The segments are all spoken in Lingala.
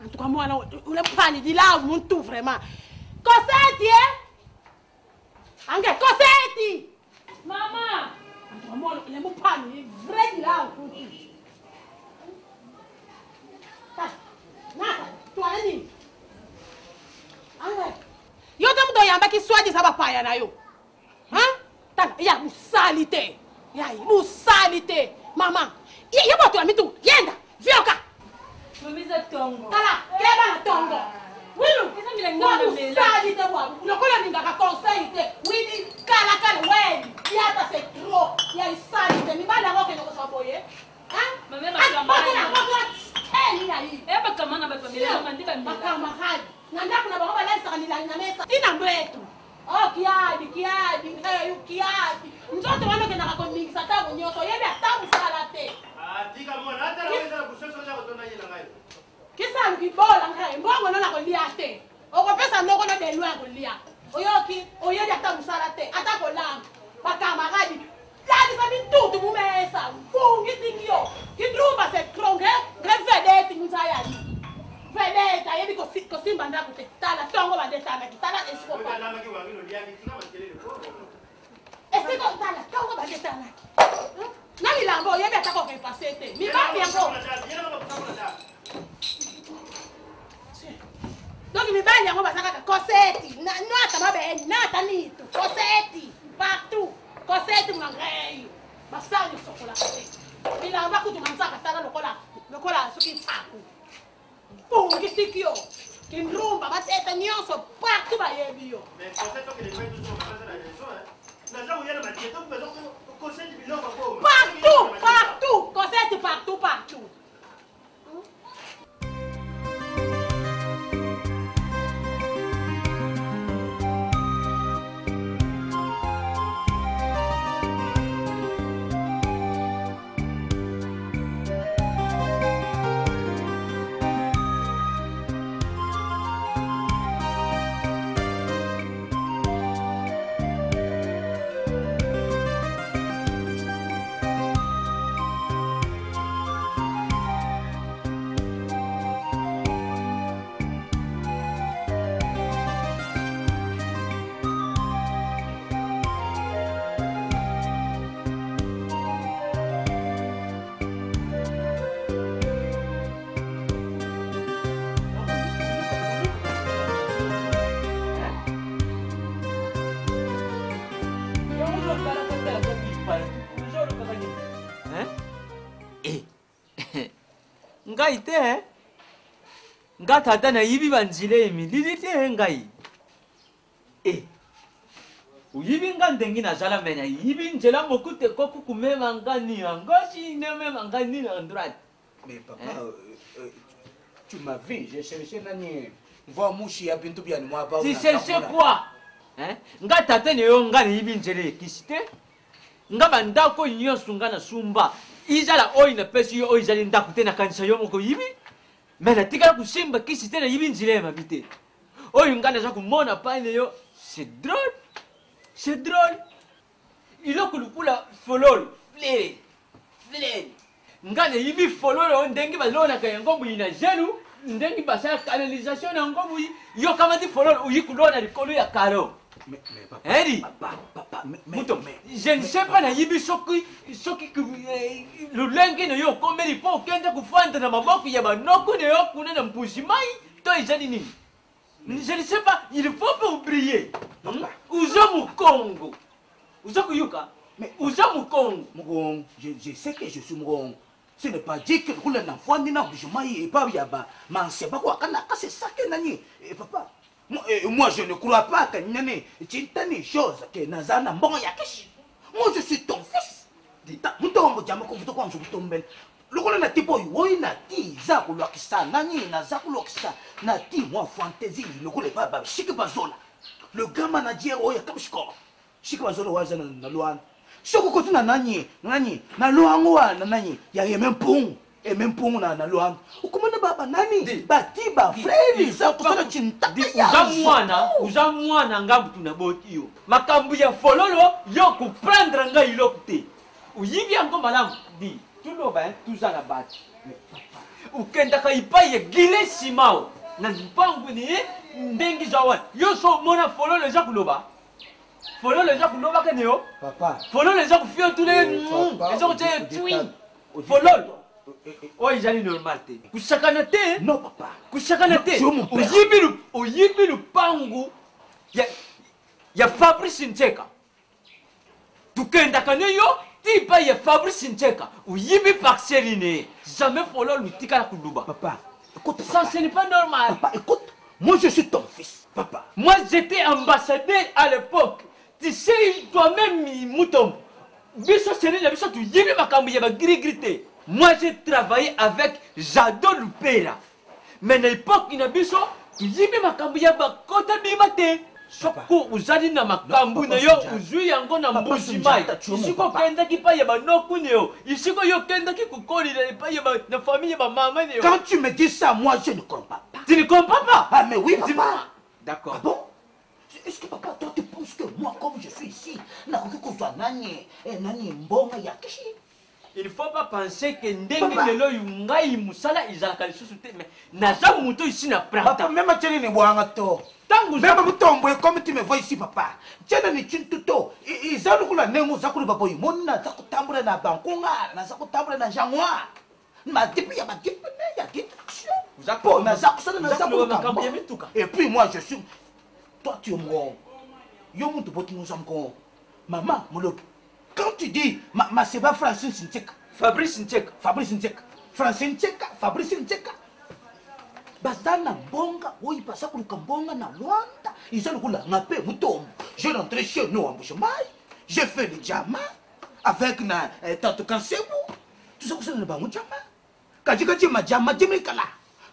En tout cas, moi, on est pas dit là, mon tout vraiment. Cossetti, hein? Ange, Cossetti! Maman! En tout cas, moi, on est pas dit vrai dit là, mon tout. Nata, tu as dit? Ange, yo te mdo yamba ki soit dit ça va pas ya na yo. Hein? Tala, ya musalité. Ya musalité. Maman, ya boto mi tu, yenda, vioka. Mamiza tongo. Tala, keba na tongo. Wilu, musalité wa. Lokola ninga ka conseil te. Wini kala weni. Ya ta c'est trop. Ya salité. Mi bala ngo ke no so boye. Hein? Mame makamana. Eba kamana ba famila mandika mbila. Makama hadi. Nanda kuna baba la kanila na mesa. Tina mbetu. Oh kiadi, kiadi. Mtoto wano kena kako mingi sata nyoso yebe atamu sala te. Diga mwana hata naweza kushosha za kutona yina ngai. Kisa ngibola ngai mbongo nona ko lia te. Okopesa ndoko na de lwa ko lia. Oyoki, oyebe atamu sala te. Atako lam. Bakama gadi. Ladi sa bintutu mumesa. Fungi singio. Kidruba se kronge, grevede tinusaya ni. Vedeta yebi ko simba ndaku te. Tala tongo bande tala kitala esiko. Ngala maki wangino liani tuna makelele ko. Esiko tala tongo bande tala. Nani lambo yebi atako ke pasete. Mi ba yango. Donc mi ba yango basaka ka Cossetti. Na ata mabe na ata nitu. Cossetti partout. Cossetti mangreyo. Basali sokola te. Mi lamba kutu manzaka tala lokola suki tsaku. Fungi sikio. Kinrumba bateta nyonso partout ba yebi yo. Mais Cossetti que les gens tous sont passés la raison hein. Na za uyana matieto bezo Cossetti biloko ko. Partout, Cossetti partout. Ngai te nga tata na yibi banjile mi lili te ngai uyibi nga ndengi na jala mena yibi njela mokute koku kumema ngani angoshi ne mema ngani na droite. Mais papa tu m'as vu, j'ai cherché nani voir mouchi ya bintu bia ni moi ba. Tu cherches quoi? Hein? Nga tata ne yo nga yibi njele kisite. Nga banda ko nyonso nga na sumba. Izala oina pesi yo izali ndakute na kanisa yo moko yibi. Mena tika kusimba kisi tena yibi njilema bite. Oyo ngana za kumona pale yo, c'est drôle. C'est drôle. Ilo kulukula folol, flere. Ngana yibi folol ndengi balona ka yango buina jelu, ndengi basa canalisation na ngobu yo kama di folol uyikulona likolo ya karo. Mais papa. Eri. Papa, je ne sais pas na yibi soki lulengi no yo komeli po kenda kufanda na maboko ya banoko ne yo kuna na mpushi mai to izali nini. Je ne sais pas, il faut pas oublier. Uza Mukongo. Uza kuyuka. Mais Uza Mukongo. Mugong, je sais que je suis Mugong. Ce n'est pas dit que roule un enfant ni non, je m'aille pas yaba. Mais c'est pas quoi c'est ça que nani. Papa. Moi, je ne crois pas que Nene, tu as une chose que Nazana bon yakishi. Moi, je suis ton fils. Dis-toi, vous tombez, vous tombez. Le rôle n'a pas eu, n'a dit, Zakulokista, Nani, Nazakulokista, n'a dit, moi, fantaisie, le rôle n'est pas Shikabazona. Le gamin n'a dit, oh, Yakamshko. Shikabazona was na Luan. Shoko na Nani, na Luangwa, Nani, ya même pont. Et même pour na Luan. Ou comment ne baba nani? Batiba, frère, ça tout ça chinta. Uza mwana ngabu tunaboti yo. Makambu ya fololo yo kuprendre ngai lokute. Uyibi yango malamu di. Tulo ba tout ça la bati. ukendaka ipaye gile simao na mpangu ni ndengi jawan yo so mona fololo eza kuloba fololo eza kuloba kaneo Papa. fololo eza kufia tous les eza kotia twin fololo oyo ezali normal te kusakana te Non, papa. kusakana te Non, mon père. oyibi lupangu ya Fabrice Ncheka tukendaka ne yo tipa ya Fabrice Ncheka oyibi parcelle ne jamais fololo lutikala kuluba Papa, écoute. ça ce n'est pas normal. Papa, écoute. Moi, je suis ton fils. Papa. Moi, j'étais ambassadeur à l'époque. Tu sais, toi-même, Mouton. Moi, j'ai travaillé avec Jado Lupera. Mais à l'époque, il y a soko uzali na makambu na yo uzui yango na mbuzi mai isiko kenda ki pa ya banoku neo isiko yo kenda ki kukoli na famille ya mama neo. Quand tu me dis ça, moi, je ne comprends pas. Tu ne comprends pas? Ah, mais oui, papa. D'accord. Ah bon? Est-ce que papa, toi, tu penses que moi, comme je suis ici, Il ne faut pas penser que ndenge lelo yungai musala izalaka lisusu te mais naza muto ici na Papa, prata. même si tu es Tangu même comme tu me vois ici, papa. Tu es tout. Ils ont le nemo, ça coule pas. Mon na ça coule na banconga, na ça coule na jangwa. Ma depuis ma depuis ya dit. Vous avez na ça coule na ça coule. Et puis moi je suis toi tu es mon. Yo mon tu nous sommes maman mon quand tu dis ma c'est pas Francis Ncheka. Fabrice Ncheka. Fabrice Ncheka. Francis Ncheka, Fabrice Ncheka. Bazana bonga, oui, passa pour le Cambonga, na Luanda. Ils ont le napé, mouton. Je rentre chez nous en Bouchemay. J'ai fait le diamant avec na tante Kansebo. Tout ça que c'est le bango diamant. Quand j'ai ma diamant, j'ai mis là.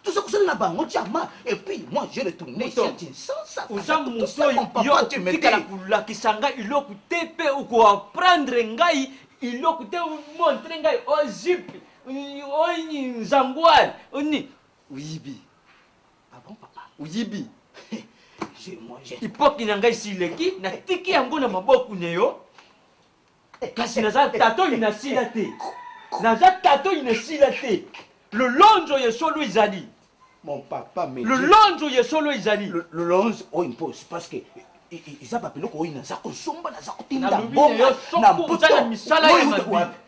Tout ça que c'est le bango diamant. Et puis moi, j'ai retourné chez Tinsansa. Uzamu muso yo tikala kula kisanga iloku tepe uko apprendre ngai iloku te montre ngai o zip o nzangwani oni uyibi. Ah bon, papa? Uyibi. Moi, j'ai. Ipoki na ngai sileki na tiki yango na maboku neyo. Kasi naza tato inasila te. Naza tato inasila te. Le lonjo ye solo izali. Mon papa, mais. Le lonjo ye solo izali. Le longe, on impose parce que. Ils ont pas pu le courir, ils ont somba, ils ont tinda bomba,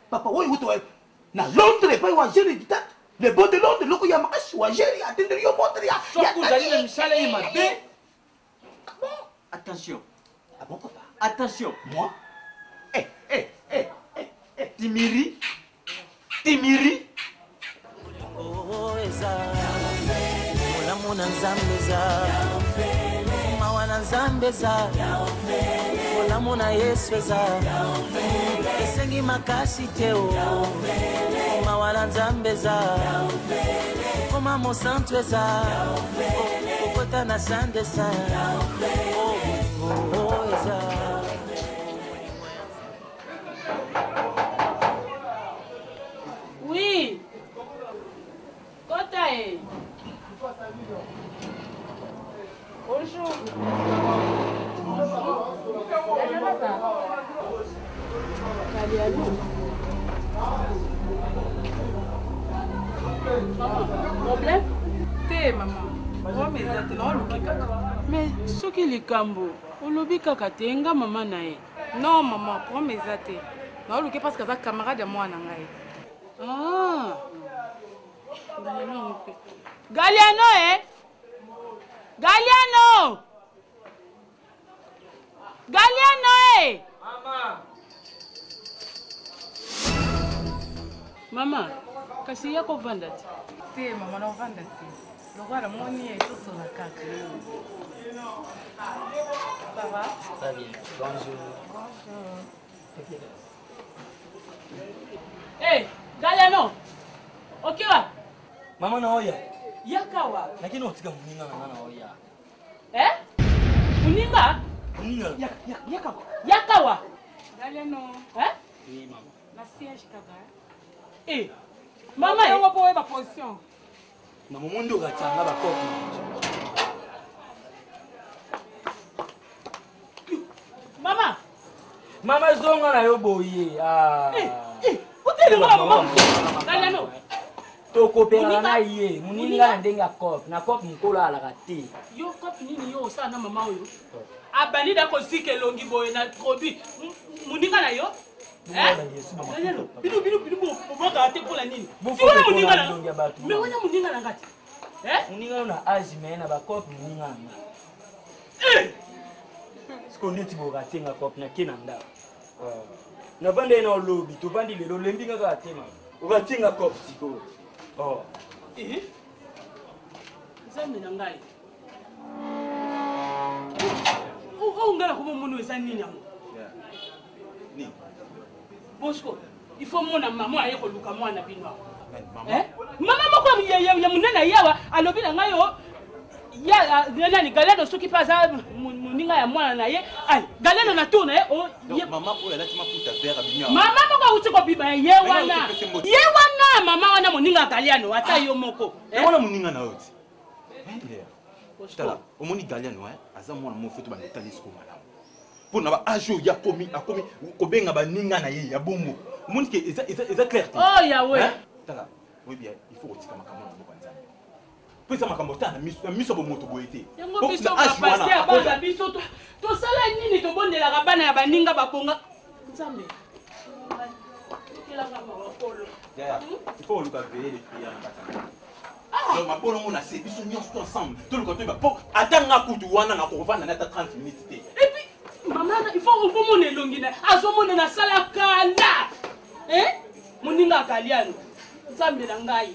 papa, oui, oui, na Londres, pas wa gérer dit le bon de Londres, le coup ya makas wa gérer atteindre yo montre ya. Soko zali na misala ya mabe. Attention. Ah bon, papa? Attention. Moi? Timiri. Timiri. Mona Zambeza, Mawana Zambeza, Mona Mona Yesweza, Esengi Makasi Teo, Mawana Zambeza, Koma Mosantweza, Okota na Sandesa, Oui. Kota e. Bonjour. Problème? Te maman. Rome ezate na oluki kaka. Mais soki likambo olobi kaka te nga mama na ye. Non maman, Rome ezate. Na oluki parce que aza camarade ya mwana ngai. Ah. Galiano eh? Galiano! Galiano eh! Mama, kasi yako vanda te. Te mama na vanda te. Lokola moni e tosola kaka. Ça va? Très bien. Bonjour. Eh, Galiano! Ok wa? Mama na oya. Yakawa. Lakini utika muninga na oya. Eh? Uninga? Muninga. Yakawa. Yakawa. Galiano. Eh? Oui mama. Na siège kaka. Eh. Mama Yango po ba position. Na momondo gatanga ba kopi. Mama. Mama zonga na yo boye. Ah. Utele mama. Galiano. tokopela na ye moninga na ndenge ya cope na cope mokolo alaka te yo kopi nini yo osala na mama oyo abandi da kosika elongi boye na produit moninga na yo bobokaka te mpola nini wana moninga na ngati moninga na age me na bacope moninga na siko neti bokatenga cope na ke na ndako navanda ye na olobi tovandi lelo olembi nga kaka tema okatinga cope sikoyo nzambe na ngai oyo ngai nakoma mono eza nini yango bosco il faut mona mama aye koluka mwana bino awa mama moko ya monene yawa alobi na ngai yo nani galeno soki mpe aza moninga ya mwana na ye galeno na tour na ye mama moko auti kobima ye wana mama wana moninga ya galiano ata yo moko wana moninga na yo ti tala omoni galiano aza mwana mo feto bandetali siko malamu mpo na baage oyo akomi kobenga baninga na ye ya bongo omoni ke eza clair te yawe tala oyebi il faut kotika makambo na mboka nzambe mpo eza makambo ta na miso ya bomoto boye te yango biso bapaste ya bana biso tosala nini tobondelaka bana ya baninga bakonga nzambe okelanga mawakolo il faut oluka veye le prière na kata donc mapolo ngo na se biso nyonso to ensemble toluka toyeba mpo atanga kutu wana na kovanda na ata 30 minutes te et puis mama il faut mona elongi na azomona na sala kala moninga akaliano nzambe na ngai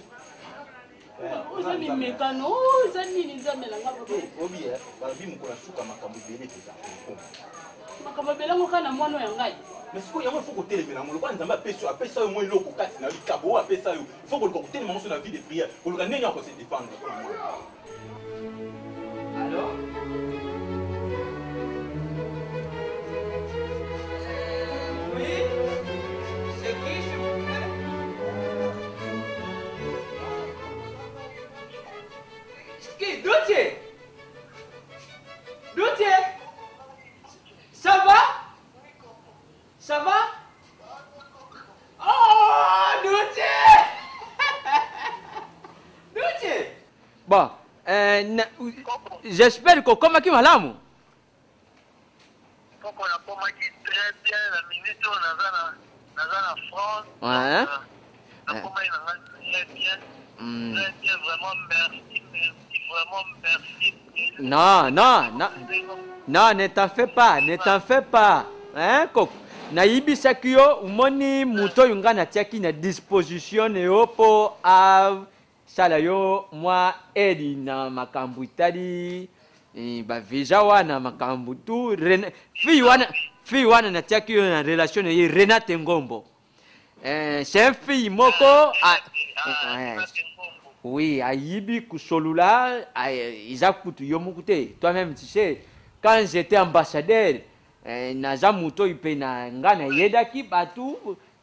oza mimekano oza nini nzambe na ngai obi babi mokola suka makambo ebele teza makambo ebele ngo kana mwana ya ngai mais sikoyo yango ifo kotelemela yango lokola nzambe apesa yo mwa eloko kati na likabo oyo apesa yo ifo koluka kotelema moso na vie de prière koluka ndenge ya kose défendre alors oui c'est qui s'il vous plaît qui Doutier ça va ça va oh Doutier bon j'espère que comme qui malamu Pourquoi on a pas dit très bien la minute où on a dans la France. Ouais. Comment il a très bien. Très bien, vraiment merci, vraiment merci. Non, ne t'en fais pas, hein, Koko. Naibisaki yo umoni muto yunga na tiaki na disposition yo po a sala yo mwa edi na makambu itali ba visa wana makambu tu fi wana na tiaki yo na relation ye Renate Ngombo. C'est un fille moko oui, Ayibi Kusolula, Isakutu Yomukute. Toi-même, tu sais, quand j'étais ambassadeur, Nazamuto Ipena Ngana Yedaki Batu,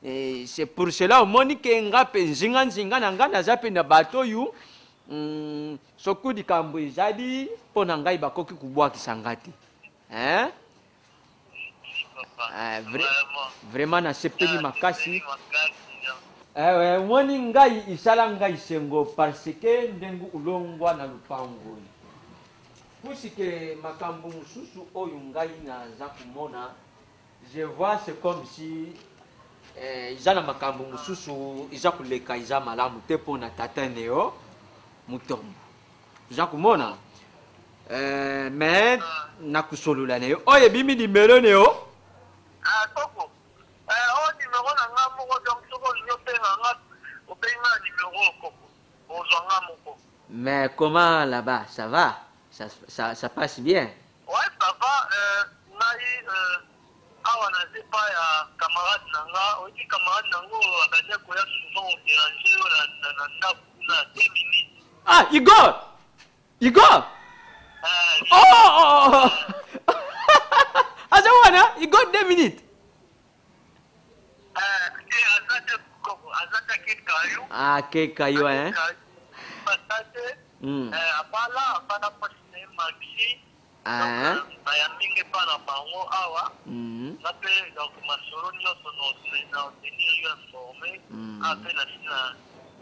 c'est pour cela, au Monique Ngape, Zingan Nazape Nabato You, Soku di Kambo Izadi, Ponangai Bakoki Kubwa Kisangati. Hein? Vraiment, na sepeli makasi. Mwani ngai isala ngai sengo parce que ndengu ulongwa na lupango. Pusike makambu mususu oyo ngai naza kumona, je vois c'est comme si izana makambu mususu iza kuleka iza malamu te pona tata neo mutombo. Iza kumona mais nakusolula neo oye bimi numero neo. Koko. Numéro na nga moko donc soko nyopena nga openga numéro koko. Ozanga moko. Mais comment là-bas, ça va? Ça passe bien? Ouais, ça va. Awa na zepa ya camarade nanga, oki camarade nango akaja koya souvent au déranger na ndaku na 2 minutes. Ah, Igor! Oh! Azawana, Igor 2 minutes. Ah, quel caillou, hein?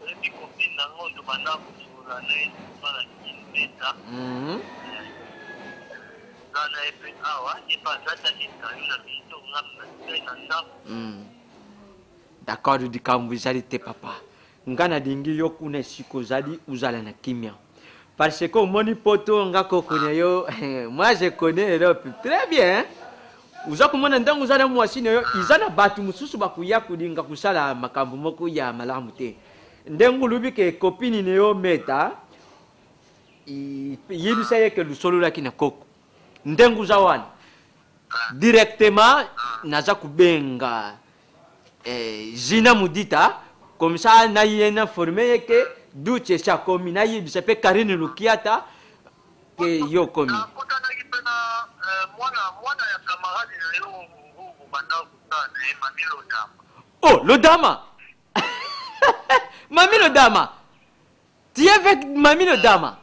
epi copine nango tobanda kosola naye bana kinbeta ngana epe awa epa azatalinga yo na biso ngai na ndako. D'accord, likambo ezali te papa. Nga nalingi yo kuna esika ozali uzala na kimia. Parce que omoni poto nga kokone yo, moi je connais l'Europe très bien. Uza kumona ndango uzala mwasi na yo izana batu mususu bakuya kulinga kusala makambo moko ya malamu te. Ndengu lubike kopini ne yo meta yibisa yeke lusolo laki na koko. Ndengu zawana directement naza kubenga Zina Mudita comme ça na yena formé que duche cha komi na yibisa pe Karine Lukiata ke yo komi. Nakutana kipena mwana ya camarade na yo banda kutana Mamilo Dama. Oh, le Dama. Mamie le Dama. Tu es avec Mamie le Dama.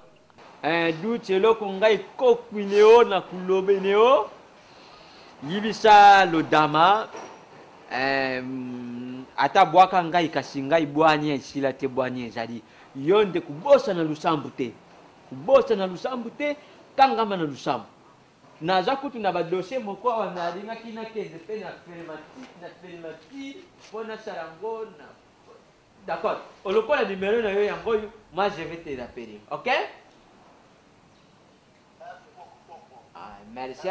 Duche loko ngai kokwineo na kulobeneo. Yibisa le Dama. Ata bwaka ngai kasi ngai bwani esila te bwani ezali yonde kubosa na lusambu te kangama na lusambu naza kutu na badossier moko awa nalingaki nakende mpe na fermati mpo nasalango na d'accord olokola numero na yo yango oyo moi je vais te rappeler ok. Merci.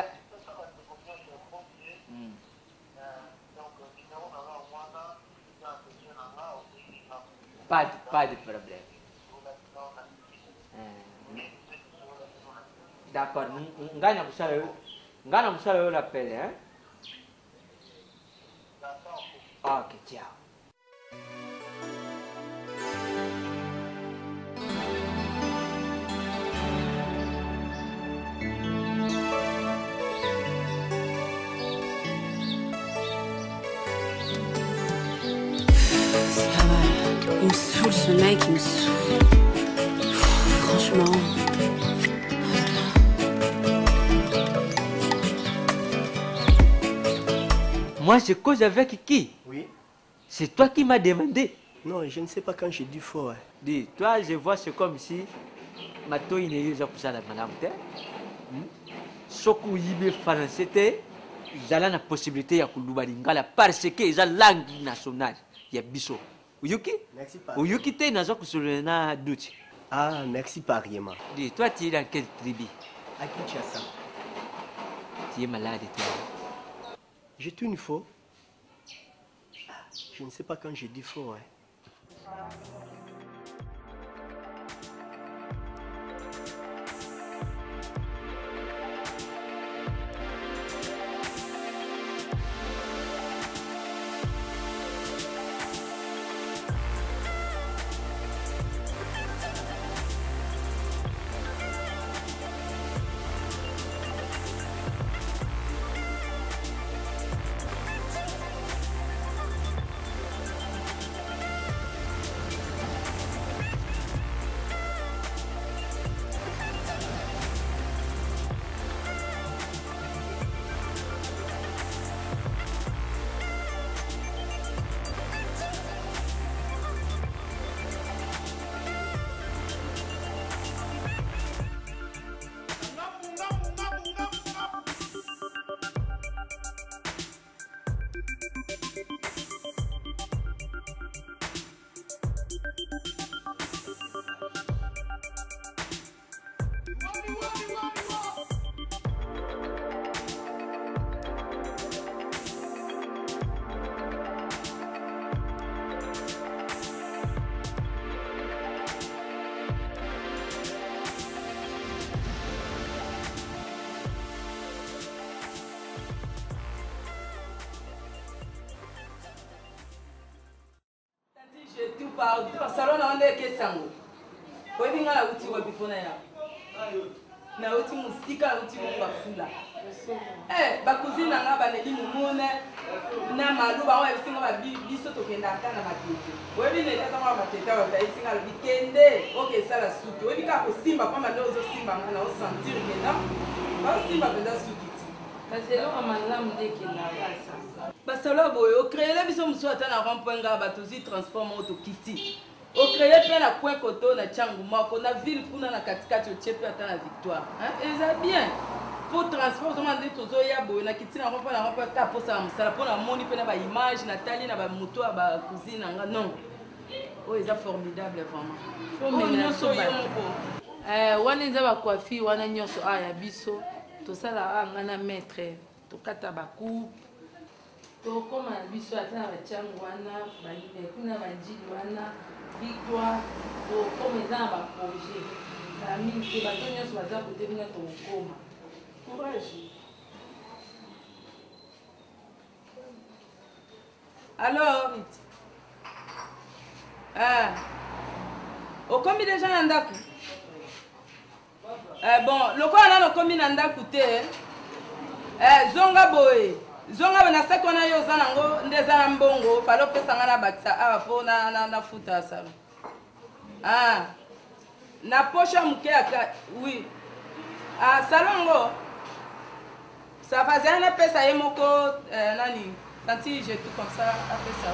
Pas de problème. D'accord, ngana musala yo l'appel, hein? Ok, ciao. Il me saoule ce mec, il me saoule. Franchement. Moi je cause avec qui? Oui. C'est toi qui m'as demandé. Non, je ne sais pas quand j'ai dit faux. Hein. Dis, toi je vois c'est comme si ma toy n'est pas pour ça la madame. Soku yibe français te, ils ont la possibilité de kuluba lingala parce que ils ont langue nationale. Il y a biso. Uyuki? Merci pas. Uyuki te nazo kusulena duti. Ah, merci pariement. Dis, toi tu es dans quelle tribu? À Kinshasa. Tu es malade toi. J'ai tout une faux. Je ne sais pas quand j'ai dit faux. Hein. Salon na wande ke sango. Ko binga na uti wa bifona ya. Na uti musika uti ko fula. Bakuzina nga baneli mumune na maluba wa bisinga ba biso to kenda kana matete. Webi ne tata wa matete wa bisinga bikende oke sala suki. Webi ka ko simba pa mando zo simba na o sentir que non. Ba simba benda suki. Kasi lo amalamu de kenda kasa. Basalo boyo créer biso muso ata na rond-point nga batozi transforme auto kiti. ocréer mpe na coin koto na ntiango moko na ville kuna na katikati otie mpe ata na victoire eza bien pour transport ozomona nde tozoya boye nakiti nango mpo nango mpe ata posala mosala mpo namoni mpe na baimage natali na bamoto ya bacousine na nga non oyo eza formidable vraiment nyonso yo moko wana eza bacoiffure wana nyonso ya biso tosala nga na maître tokata bacoupe tokoma na biso ata na batiango wana kuna banjili wana victoire tokoma eza na baprojet mingi te bato nyonso baza kote bina tokokoma courage. Alors, okomi déjà na ndako? Bon, lokola nano okomi na ndako te, zonga boye. Zonga na sako na yo oza nango nde eza na mbongo, falo pesanga na bakisa awa po na futa salo. Na poche ya muke aka, oui. Salongo. Ça faisait un peu ça et moko nani quand j'ai tout comme ça après ça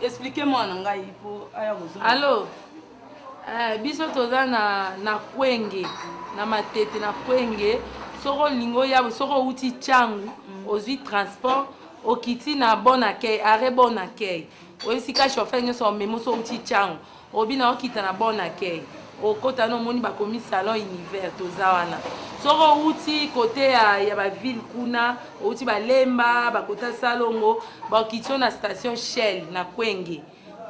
expliquez-moi nangai pour aya bozo allo biso toza na kwenge na matete na kwenge soko lingo ya soko uti changu ozwi transport okiti na bon accueil arrêt bon accueil oyisika chauffeur nyoso memo so uti changu obina okita na bon accueil okota no moni bakomi salon univers toza wana soko uti kote ya baville kuna outi balemba bakota salongo bakiti na station Shell na kwenge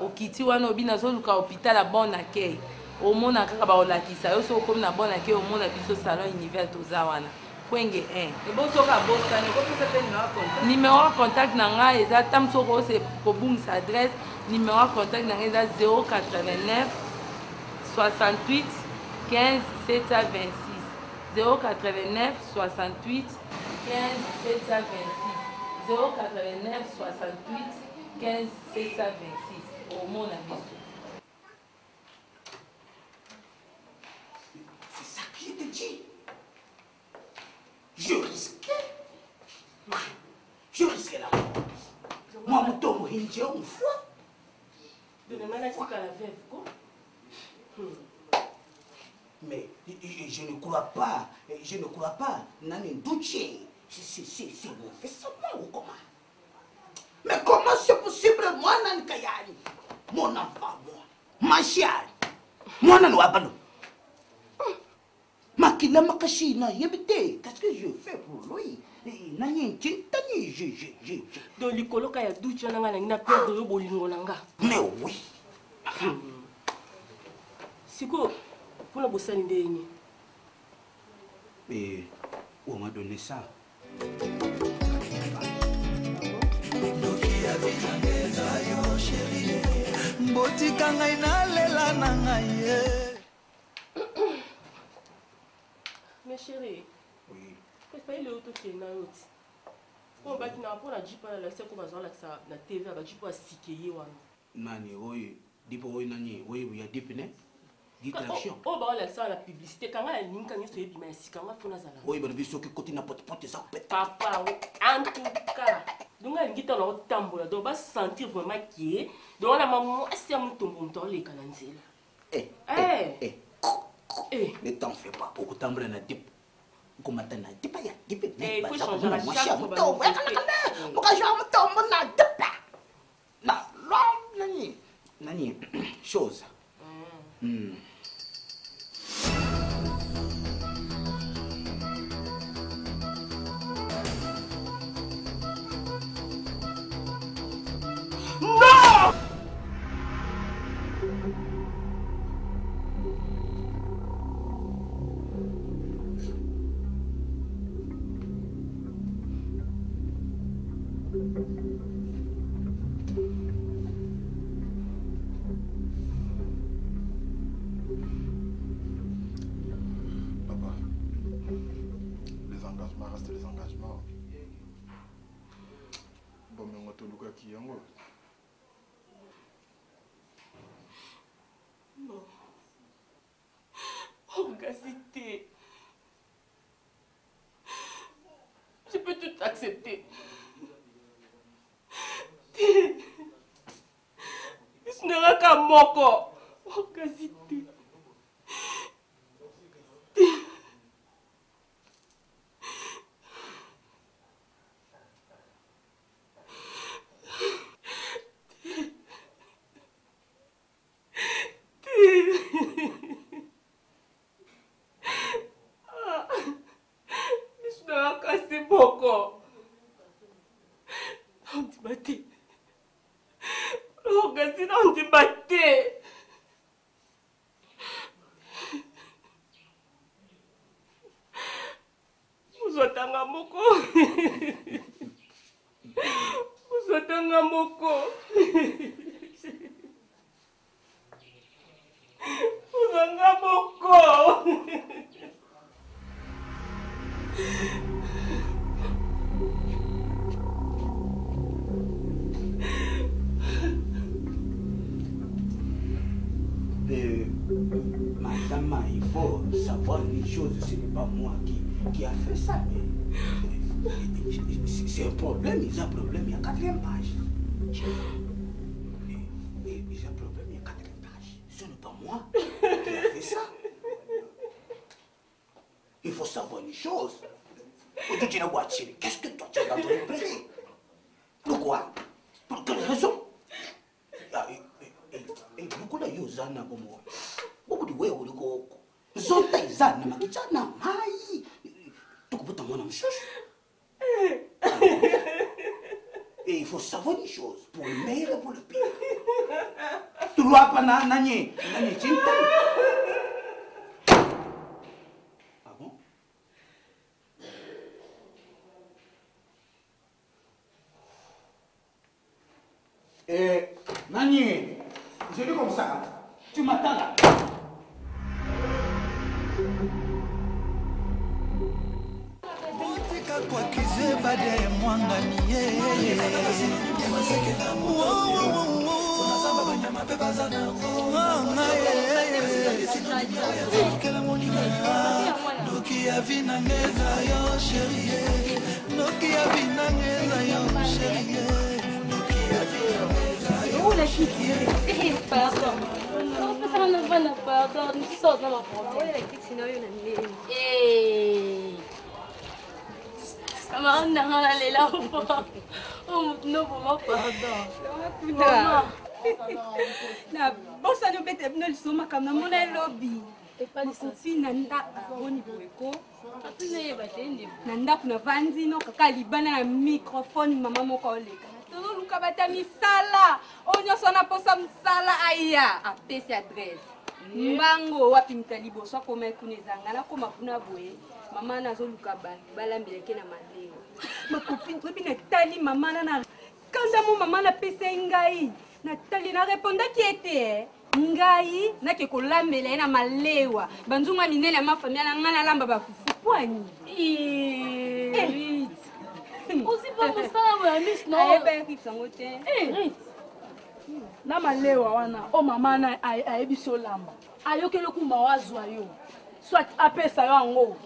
okiti wana obina zoluka hôpital à bon accueil omona kaka baolakisa yo soko komi na bon accueil omona biso salon univers toza wana kwenge 1 ebosoka bosani kopesa pe numéro de contact na nga eza tam soko se kobungisa adresse numéro de contact na nga eza 089 68 15 726 089 68 15 726 089 68 15 726 au monde à biso. C'est ça que je te dis. Je risquais la mort. Moi, mon tomo hinje une fois. Mais je ne crois pas, Nani Douché. C'est fait seulement ou comment? Mais comment c'est possible, moi, Nani Kayani? Mon enfant, moi, ma chienne, moi, Nani Wabano. Makila Makashina, yébité, qu'est-ce que je fais pour lui? Nani Tintani, je. Donc, les colocs à Douché, n'a pas de bolingonanga. Mais oui. C'est quoi? Pour la bosse indéniée. Et on m'a donné ça. Mais chérie, oui. Qu'est-ce que le auto qui est là? On va dire pour la jipa la c'est comme ça la TV la jipa sikeye wana. Nani oui, dipo oui nani oui oui dipine. Distraction. Oh bah là ça la publicité quand la ligne quand il se bima si quand fona zala. Oui, bah biso ki côté na pote ça pète. Papa, en tout cas. Donc la ngita na otambola donc va sentir vraiment qui est. Donc la maman assez mon tombo ntole kana nzela. Ne t'en fais pas, pour que t'embres na dip. Comment t'en as dip ya dip. Il faut changer la chaque fois. Pourquoi je me tombe na dip? Non, nani chose. Papa, les engagements restent les engagements. Bon, mais on va te louer qui en haut. Non. Orgacité. Je peux tout accepter. Ce n'est qu'à moko. Oh, kasi te. C'est beaucoup. On te battait. Oh, Gassi, on te battait. Vous êtes un amoko. Vous êtes un amoko. Vous êtes un amoko. Madame, il faut savoir une chose, ce n'est pas moi qui a fait ça, mais c'est un problème, il y a un problème, il y a 4e page. Il y a un problème, il y a 4e page. Ce n'est pas moi qui a fait ça. Il faut savoir une chose. Qu'est-ce que toi tu as dans ton esprit? Pourquoi? Pour quelle raison? Et beaucoup de yozana comme moi. Beaucoup de way ou go. Zota izana makichana mai. Tu peux t'en mon chouche. Et il faut savoir une chose, pour le meilleur et pour le pire. Tu dois pas nani chinta. Ah bon? Nani, je dis comme ça, tu m'attends là. Pardon. Pardon, nous sommes dans ma problème. Maman, on est là. Oh, non, maman, pardon. Na bosa no bete no lisoma kama mona lobby. Et pas licencié nanda boni boeko. Atune batende. Nanda kuna vanzi no kaka libana na microphone mama moko oleka. Tono luka bata misala. Onyo sona posa misala aya. Apesi adresse. Mbango wapi mtalibo so koma kunezanga na koma kuna boye. Mama na zo luka bala mbeleke na maleo. Ma copine trop bien tali mama na kanda mo mama na pesa ngai. Nathalie na répondre qui était ngai na ke kolambela na malewa banzunga minene ya mafamia na ngana lamba ba fufu kwani Rit aussi pas musala wa miss no ayebe kitsangote Rit na malewa wana o mama na ayebiso lamba ayokele kuma wazwa yo soit apesa yo ngo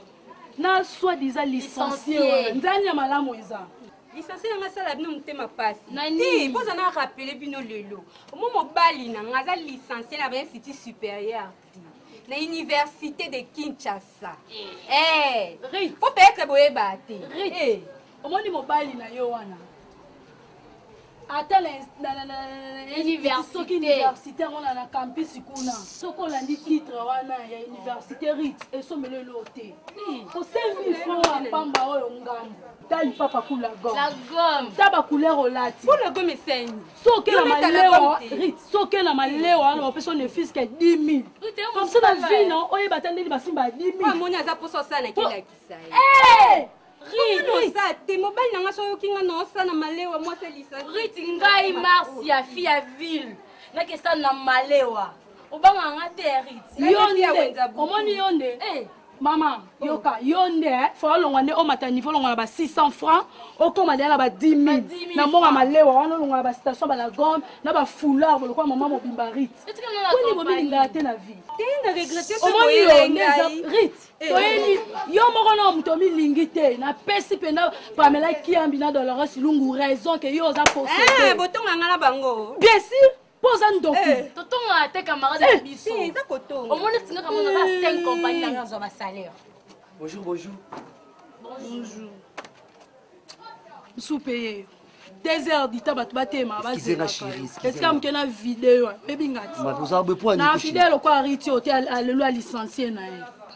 na soit déjà licencié nzani ya malamu eza licencié na sala bino mutema pasi nani poza na rappeler bino lelo omo mobali na ngaza licencié na institut supérieur na université de Kinshasa faut peut-être boyeba te omoni mobali na yo wana ata na université wana na campus kuna soko landi titre wana ya université RIT esomele lo te osengi francs pamba oyo ngambo tali papa kula gomme la gomme taba couleur olati pour la gomme saigne soke na malewa RIT soke na malewa na opesa ne fisque 10 000 comme ça na vie non oye batandeli basimba 10 000 amoni aza poso sana kila kisai Rit te mobali nanga so kinga no sana malewa moi c'est licencié Rit ngai Marcy ya fille ya ville na ke sana malewa obanga ngate Rit yonde omoni yonde Maman, yoka, yonde, faut l'ongane au matin niveau l'ongane ba 600 francs, au comme na ba 10 000. Na monga malewa, wana l'ongane ba station ba la gomme, na ba foulard, bo kwa maman mo bimbarit. Koni bo binga te na vie. Te na regretter ce boye Rit. Toyeli, yo moko na mutomi lingite, na pesi pena Pamela Kiambi na Dolores Lungu raison que yo za posséder. Botonga ngala bango. Bien sûr. poza ndoku totonga te camarade ya biso omoni tingaka mona za 5 compagnie nanga azwa basalaire. Bonjour, bonjour. Bonjour. Sous-payé. 2 heures d'ita bato batema Excusez-moi chérie. Est-ce qu'il y a une vidéo? Baby ngati. Vous avez besoin de na fidèle quoi arrêté hôtel à le licencié na.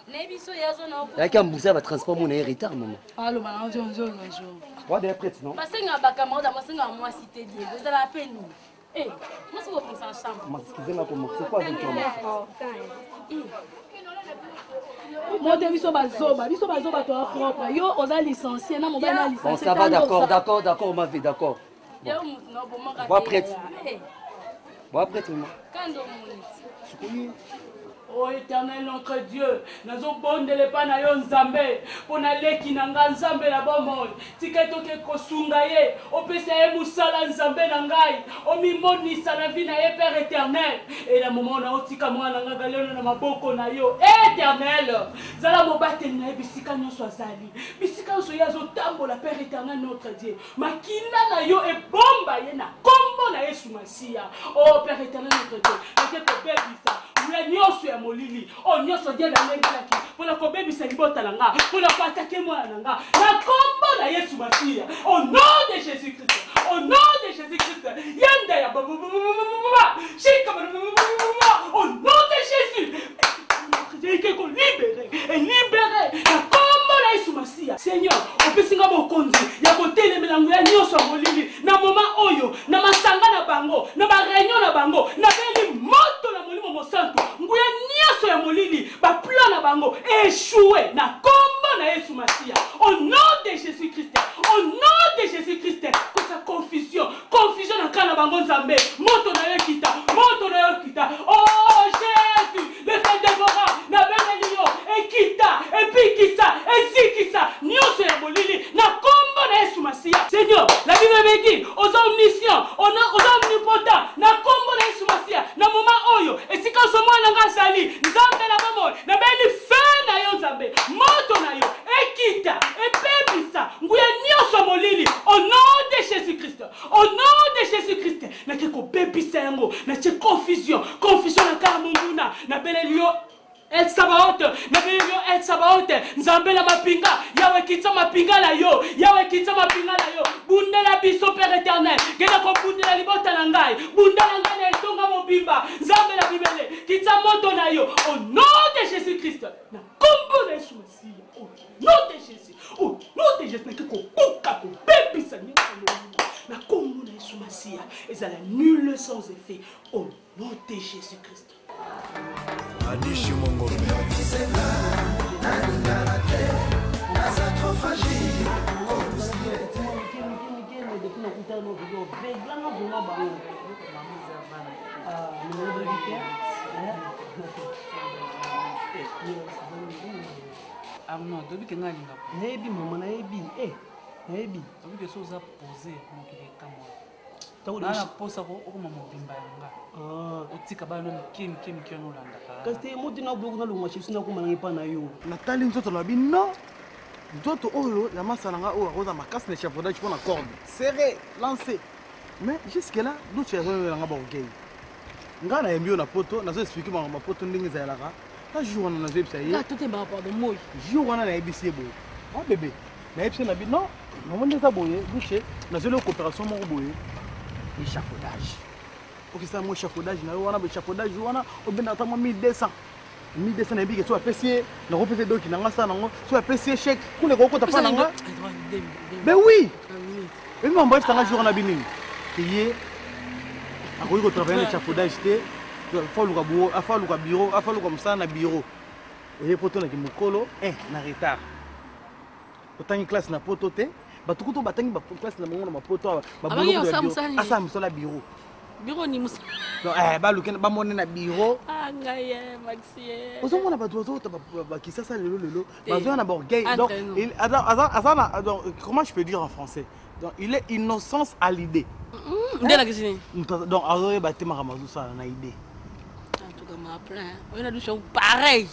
Nebiso yazo na. Il y a qu'un boussard va transport mon retard maman. Allô maman, je. Quoi des prêts non? Basenga ba camarade basenga moi cité Dieu. Vous allez appeler nous. Eh, moi c'est vous penser en chambre. Excusez-moi comment c'est quoi avec toi? Moi de biso bazoba toi propre. Yo oza licencié na mobile na licencié. Bon ça va d'accord ma vie d'accord. Yo no bon ma. Bois prête. Bois prête maman. Quand on monte. Oh éternel notre Dieu, nazo bondele pa na yo nzambe, pona leki na nga nzambe la bomoi, tika toke kosunga ye, opesa ye musala nzambe na ngai, omimonisa na vie na ye Père éternel, et la moment na otika mwana nga galeno na maboko na yo, éternel, zala mobate na ye bisika nyonso azali, bisika nyonso ye azotambola Père éternel notre Dieu, makila na yo ebomba ye na kombo na Yesu Masia, oh Père éternel notre Dieu, eke kobebisa, Mula nyonso ya molili, oh nyonso dia na lengelaki, pona kobebisa libota na nga, pona ko attaquer moi na nga. Na kombo na Yesu Masia. Au nom de Jésus-Christ. Au nom de Jésus-Christ. Yanda ya baba. Shika baba. Au nom de Jésus. J'ai que libéré et libéré. Na kombo na Yesu Masia. Seigneur, opesinga bokonzi ya kotele melango ya nyonso molili. Na moment oyo, na masanga na bango, na ba réunion na bango, na beli moto na molimo mosantu. Nguya nyonso ya molili, ba plan na bango échoué na kombo na Yesu Masia. Au nom de Jésus-Christ. Au nom de Jésus-Christ. Que sa confusion na kana bango nzambe. Moto na yo kita. Oh Jésus, le fait de Gora, na beli yo, ekita, epikisa, ezikisa, nyonso ya molili na kombo na Yesu Masia. Seigneur, la Bible me dit, aux omniscients, aux omnipotents, na kombo na Yesu Masia, na moment oyo, esika so mwana nga sali, nzambe na bamo, na beli fe na yo nzambe, moto na yo, ekita, epebisa, nguya nyonso molili, au nom de Jésus-Christ, au nom de Jésus-Christ, na keko bebisa yango, na che confusion na kala munguna, na beli yo, El Sabaoth, Nabeyo El Sabaoth, Nzambela mapinga, Yawe kitsa mapinga la yo, Bundela biso Père éternel, Gena ko bundela libota na ngai, Bundela ngai na tonga mobimba, Nzambela bibele, kitsa moto na yo, au nom de Jésus-Christ, na kombo na Yesu Masia, au nom de Jésus, au nom de Jésus, na ko kuka ko bebisa na kombo na Yesu Masia, ezala nul sans effet, au nom de Jésus-Christ. Adishi Mongombe Arnaud, depuis que nga linga. Naebi maman naebi. Naebi. Depuis que soza posé mon kileka moi. Na posa ko okoma mobimba yanga. Otika ba no kim no landa ka. Kasi moti na bloku na lunga chifu na kuma ngipa na yo. Natali nzoto la bino. Nzoto oyo ya masalanga oyo akoza makasi na chapeaudage pour la corde. Serré, lancé. Mais jusque là, nous tu as vu nga ba okei. Nga na yembio na poto, na zo expliquer ba poto ndingi za yalaka. Ta jour na zo epsa ye. Là tout est par rapport de moi. Jour wana na ebisi boye. Oh bébé. Na epsa na bino. Non, on est boye, boucher. Na zo le coopération mo boye. Échafaudage. Ok, ça, moi, échafaudage, on a échafaudage, on a 1200. 1200 na bique, soit apprécié, le représenté donc qui n'a pas ça, soit apprécié chèque, pour les gros t'as pas là. Ben oui! Et moi, bref, ça a jour en abîme. Payé, à quoi il travaille l'échafaudage, il faut le bureau, il faut le bureau, il faut le comme ça, na bureau. Et pour toi, qui mukolo, na retard. Autant une classe na pototé. Batukuto batangi ba classe na mongo na poto ba bureau asa musala bureau ni musa non ba lukena ba mona na bureau ngaye maxie ozo mona ba dozo ba kisasa lelo bazo na borgay donc il azana donc comment je peux dire en français donc il est innocence à l'idée ndela kizini donc azo ba tema kamazu ça na idée en tout cas ma plein on a du show pareil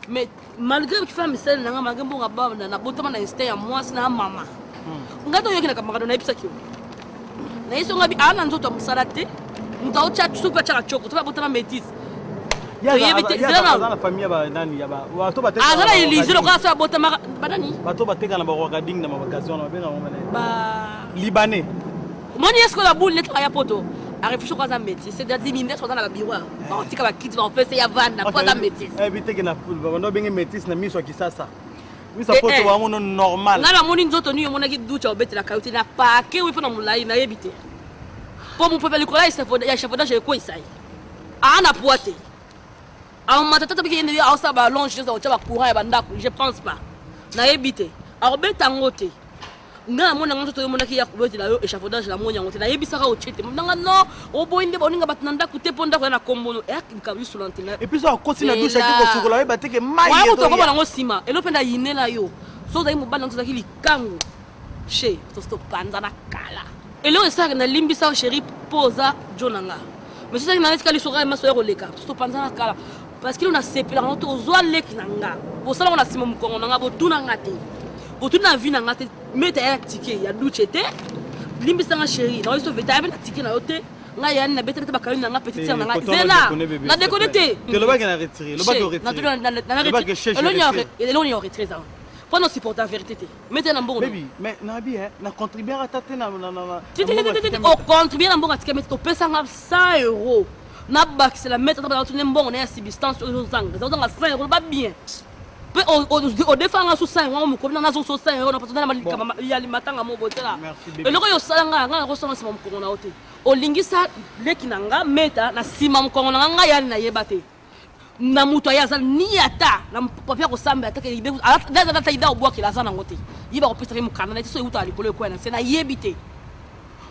mais malgré que femme celle na malgré bon rabba na botama na instinct ya moi na mama ngato yoki na kamagado na ipsa kyo na iso ngabi ana nzoto musala te ndao cha tsupa cha choko to botama métis ya na famille ba nani ya ba wato ba teka azala ilizero kwa sa botama badani bato ba teka na ba recording na occasion na benga ngomene ba libanais moni esko la boule net ya poto a réfléchi quoi ça métis c'est des minutes sont dans la bureau on tika ba kit on fait c'est ya van na quoi ça métis biteke na ba benga métis na miso kisasa misa poto wa mono normal ngala moni nzoto ni mona ki ducha obetela kauti na pake wi pona mulai na yebite po mu pepeli kola ya chafodage ko isai ana poate a matata biki ndi a sa ba longe za ocha ba courant ya bandako je pense pas na yebite a obeta ngote ngala mona nzoto yo mona ki ya kubetela yo chafodage la monya ngote na yebisa ka ochete mnanga no oboinde boninga batnanda kuteponda ko na kombono ya kabisu lantina et puis ça continue à doucher ki ko sukola ba teke mai wa ko to ko na sima elo penda yinela yo so dai mobala nzoto ki likango she to stop panza na kala elo esa na limbisa chéri posa jonanga mais c'est ça na etika lisora maso yako leka to panza na kala parce qu'il on a sepela on to zo leki nanga bo sala on a sima mukongo nanga bo tuna ngate bo tuna vi nanga te meta ya ticket ya duchete limbisa nga chéri na so veta na ticket na yote nga ya na beta ba kalina nga petite sœur nanga zela na déconnecté te le bague na retirer le bague retirer na retirer elo ni retirer ça pour nous supporter la vérité maintenant bon baby mais na bien na contribuer à tâter na au contribuer na bonga ticket to pesa nga 100 € na bac c'est la mettre dans tout n'importe na substance aux angles ça donc 100 € pas bien pe au défendre sous 100 € mo ko na zo 100 € na patona na ya limatanga mo botela eloko yo salanga nga ko soma sima mkongo na hote olingisa leki nanga meta na sima mkongo na nga ya na yebate na muto ayaza ni ata na papia ko samba atake ide daza taida obwa ki lazana ngote yiba ko pesa ke mukana na tiso yuta alikolo ko na sena yebite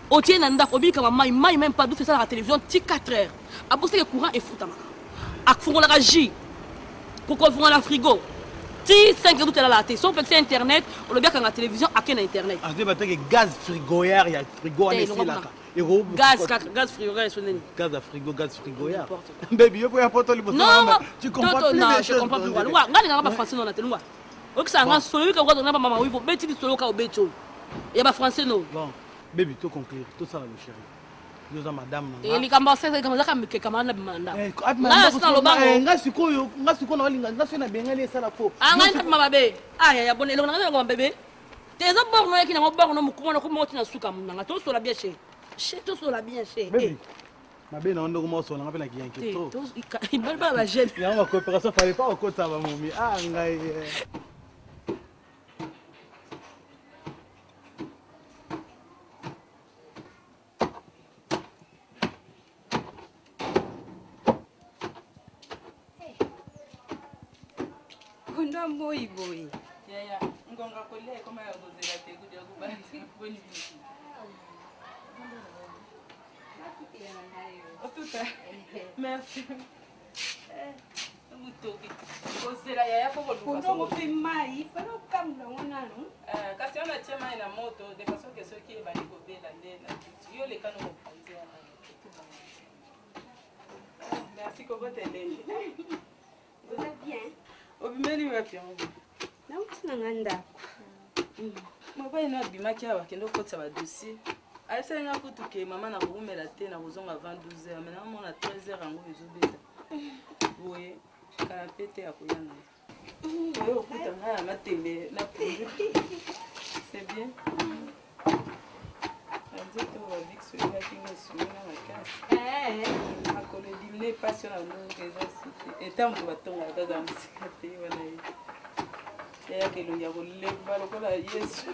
o tiena nda ko bika mai même pas du ça la télévision ti 4 heures abose ke courant et futama akfungola ka ji pourquoi fungola la frigo ti 5 heures la télé son petit internet o le biaka na télévision akena internet a de batake gaz frigoyard ya frigo ane sila gaz frigoyard soneni gaz frigoyard baby yo ya poto libo tu comprends plus non je comprends plus ngani ngaba ba français non na telungwa okisa nga solo ka kwa na ba mama wipo beti di solo ka obecho ya ba français no bon baby to conclure tout ça le chéri nous a madame na eli kamba sasa kama zaka mike kama na bimanda ngasi koyo na walinga ngasi na bengani sala ko ngani mama be aya ya bonelo ngana ngoma bebe teza borno yakina ngoborno mukumona ko moti na suka munanga to sola bien chez to sola bien chez baby mabe na ndo ko sola ngapela ki yanke to ibaba ba jeune ya ma coopération fallait pas au côté ça va momi ngai boy ya ngonga kolia kama ya dozela te kuja kubanza boni viki merci mutoki dozela ya pour le donc fait mai para kamla wana no kasi on a chema ina moto de façon que ceux qui va likobela ndena yo le kano mpanzia merci ko botelele vous êtes bien obimeli wapi yango na utina nganda maba ina bimaki awa kendo kotsa ba dossier alisalinga kutuke mama na kokumela te na kozonga avant 12h mais na mona 13h yango ezobeta boye kala pete ya koyana oyo okuta nga na matembe na pondu c'est bien nzete wabikso ebakinga esumi na makasi makolo edimine passion na ndongo eza site eta moto batongaka kaka mosika te wana ye yayaka elongi ya kolemba lokola yesu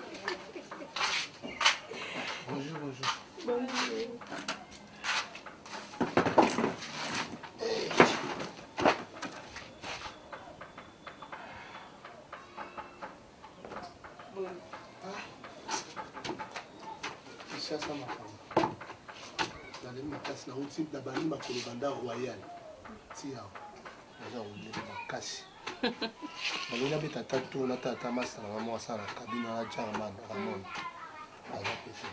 bonjour tia naza kolela makasi nalinga beta tatu na tata masala na mwasa na kabine na German Ramon aza pete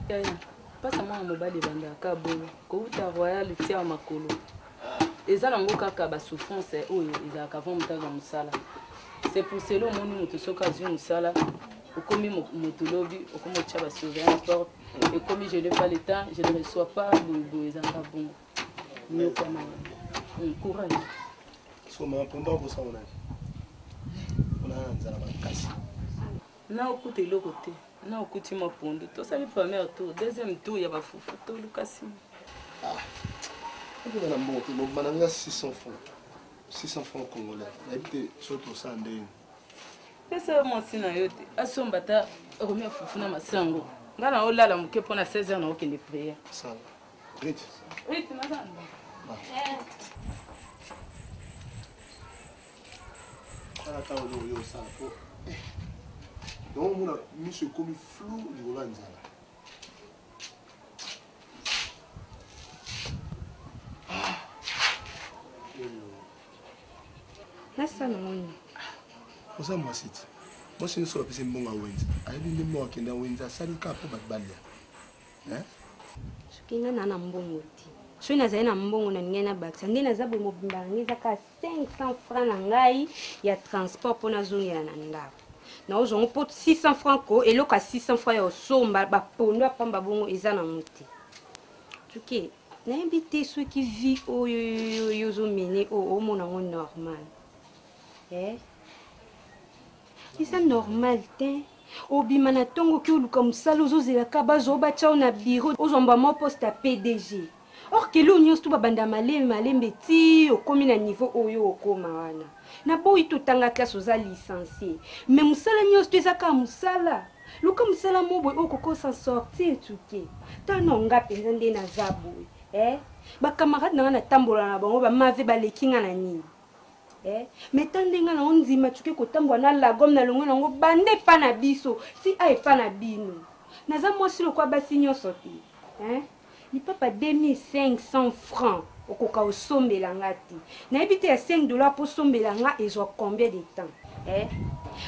yaya pasa mwana mobali ebandaka bongo kouta royal tia makolo eza nango kaka basouffrance oyo ezalaka avant motaza mosala c'est pour cela omoni moto soki azwi mosala okomi moto lobi okomi otya basurveillant na porte ekomi je n'ai pas le temps je ne reçois pas boyeboye ezalaka bongo nyokana courage soma pendant kosala nani onana nzala makasi na okuta eloko te na okuti mapundu tosali première tour deuxième tour ya bafufu toluka nsima okona mbongo te mobima nanga 600 francs congolais nayebi te so tosala ndenge pesa mwasi na yo te asomba ta okomi afufu na masango nga na olala moke mpo na 16 heures na okende priere rite nazanda wana ntango oyo osala po donc omona miso ekomi flou likolo ya nzala nasala ngoni oza mwasi ti mwasi nyonso bapesi mbongo ya wenze ayebi nde mbongo akende ya wenze asali kaka mpo bato balia soki nga na mbongo te soki nazali na mbongo na ningai nabakisa nde naza boye mobimba na ngai ezaka 500 francs na ngai ya transport mpo nazongela na ndako naozongo mpo 600 francs ko eloko ya 600 francs ya osomba bapondo apamba bongo eza na mote soki nayebi te soki vi oyo ozomene oyo omona ngo normal eza normal te obima na ntongo oki oluka mosala ozozelaka bazwa obatya o na biro ozwamba mwa poste ya PDG or kelo nyonso to babanda malembe ti okomi na niveau oyo okoma wana na boyi totanga classe oza licencié mais mosala nyonso to eza kaka mosala luka mosala mo boye okoko s'en sortir tuke tana nga mpenza nde naza boye bakamarade nanga natambola na bango bamave baleki nga na nini mais tande nga nango ndima tuke kotambola na lagom na longo nango bande epa na biso si aepa na bino naza mwasi lokwa basi nyonso te lipapa 2500 francs okoka osombela nga te nayebi te ya 5 $ mpo osombela nga ezwa combien de temps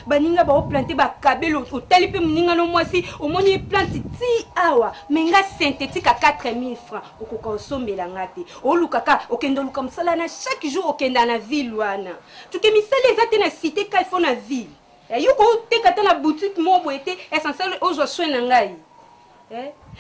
baninga baoplante bakabelo otali mpe moninga no mwasi omoni eplante ti awa me nga synthétique a 4000 francs okoka osombela nga te olukaka okende oluka mosala na chaque jour okenda na ville wana tuke misala eza te na cité ka ifo na ville yoko oteka ta na boutique mo boye te essentiel ozwa soin na ngai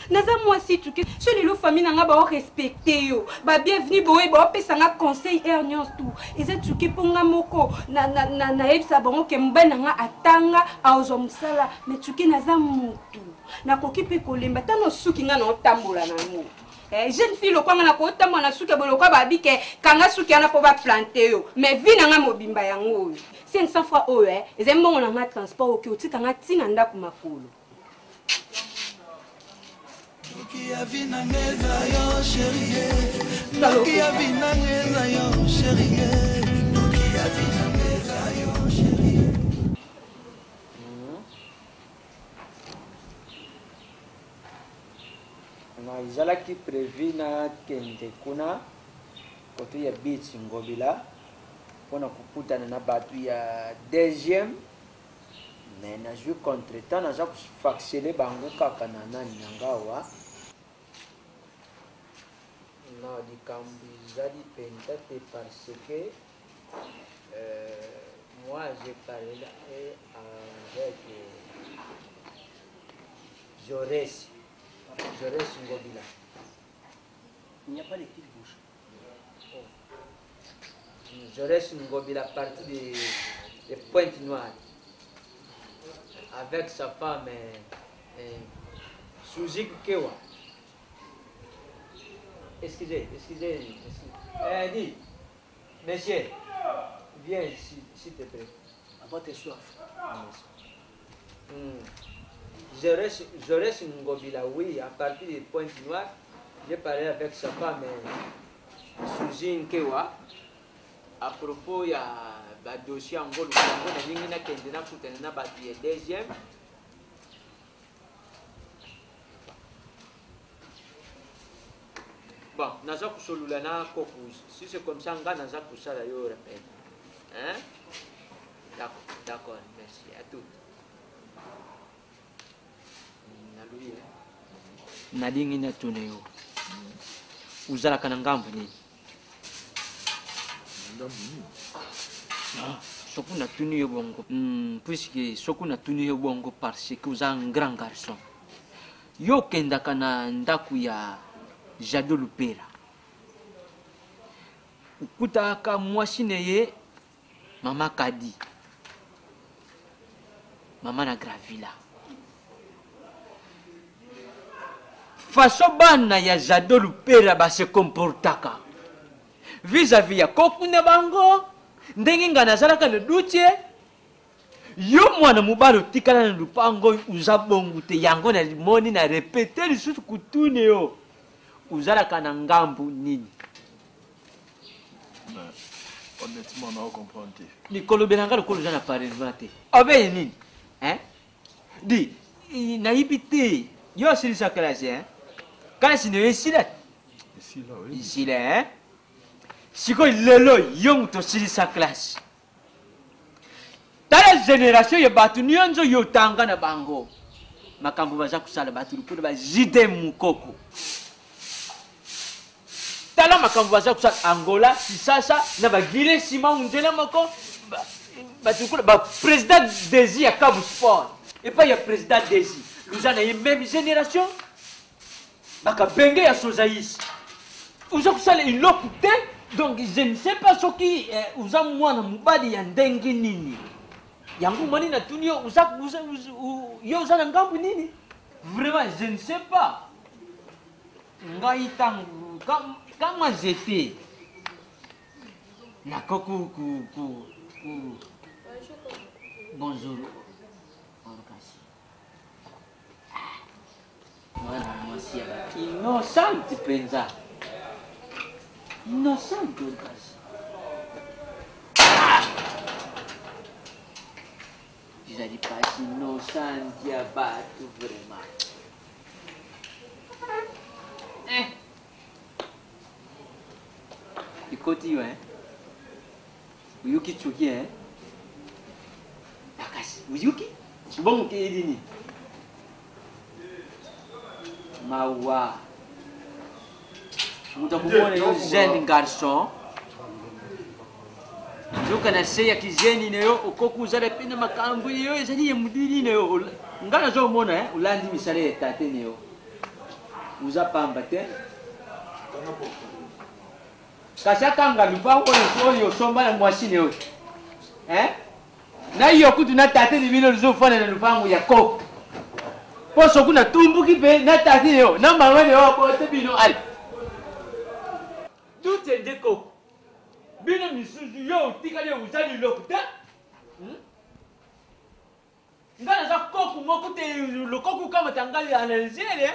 naza mwasi tuke so lelo famille nanga baorespecte yo babienvenu boye baopesanga conseil air nyonso tu eza tuke mpo nga moko nayebisa bango ke mobali nanga atanga aozwa mosala me tuke naza motu nakoki mpe kolemba ntango suki nga naotambola nango jeune fille lokwanga nakotambola na suki ya boye lokwa babi ke kanga suki wana mpo baplante yo me vi nanga mobimba yango oyo 500 francs oyo eza mbongo nanga transport oke otikanga ntina ndako makolo Nokia vinangeza yo chérie, Nokia vinangeza yo chérie, Nokia vinangeza yo chérie. Na izalaki prévu na kende kuna kote ya beach ngobila mpona kokutana na bato ya deuxième mais nazwi contretemps naza kofaxele bango kaka na nani na ngawa na likambo ezali mpenza te parce que moi j'ai parlé avec Jaurès Ngobila. Il n'y a pas les petites bouches. Jaurès Ngobila partie de Pointe-Noire avec sa femme Suzy Kewa. Excusez. Dis, monsieur, viens s'il te plaît. Avant tes soif. Jaurès Ngobila, oui, à partir de Pointe-Noire, j'ai parlé avec sa femme Suzy Kewa à propos il y a un dossier en Gaulle, il y a un deuxième. Bon, naza kusolula na koko. Si c'est comme ça, nga naza kusala yo rappel. Hein? D'accord, merci. À tout. Nalingi na tuneyo. Uzala kana ngambo nini? Soku na tuneyo bongo. Puisque soku na tuneyo bongo parce que vous êtes un grand garçon. Yo kenda kana ndaku ya Jado Lupera. Ukutaka mwashine ye mama Kadi. Mama na Gravila. Façon bana ya Jado Lupera ba se comportaka. Vis-à-vis ya kokune bango, ndenge ngana zalaka le dutie. Yo mwana mubalo tikala na lupango uzabongo te yango na limoni na répéter lisusu kutune yo. Uzalaka na ngambu nini? Honnêtement, on a compris. Nikolo benanga lokolo jana parlement te. Obeye nini? Hein? Di, na ibite. Yo sili sa classe, hein? Classe ne ici là. Ici là, oui. Ici là, hein? Siko lelo yo to sili sa classe. Tala génération ya batu nyonzo yo tanga na bango. Makambo baza kusala batu lukuda ba jide mukoko. Tala makambo baza kusala Angola, Kisasa na ba Guinée sima undela mako batu kula ba président Desi ya Kabu Sport. Et pas ya président Desi. Nous avons la même génération. Baka benge ya Sozaïs. Vous avez kusala une localité. Donc je ne sais pas ce qui vous a mwana mubadi ya ndenge nini. Yangu mani na tunio yo za ngambu nini? Vraiment je ne sais pas. Ngai tangu kama j'étais na koku bonjour. Mwana mwasi ya innocent penza. Innocent Dorcas. Vous n'allez pas innocent, diabatu, vraiment. Écoute, hein? Uyuki Tsuki, hein? Takasi, Uyuki? Bon, qui est dini? Mawa. Vous avez un jeune garçon. Joka na seya kijeni nayo okoku zale pina makambu yo ezali ya mudiri nayo ngana zo mona ulandi misale tate nayo uza pamba te kasha kanga lupango yo somba na mwashine yo na yo kutu na tate ni bino zo fana na lupango ya koko poso kuna tumbuki pe na tate nayo na mama nayo ko te bino ali tout est déco. Bino misuzu yo tikali uzali lokuta. Ngana za koku moko te lokoku kama tangali analizele.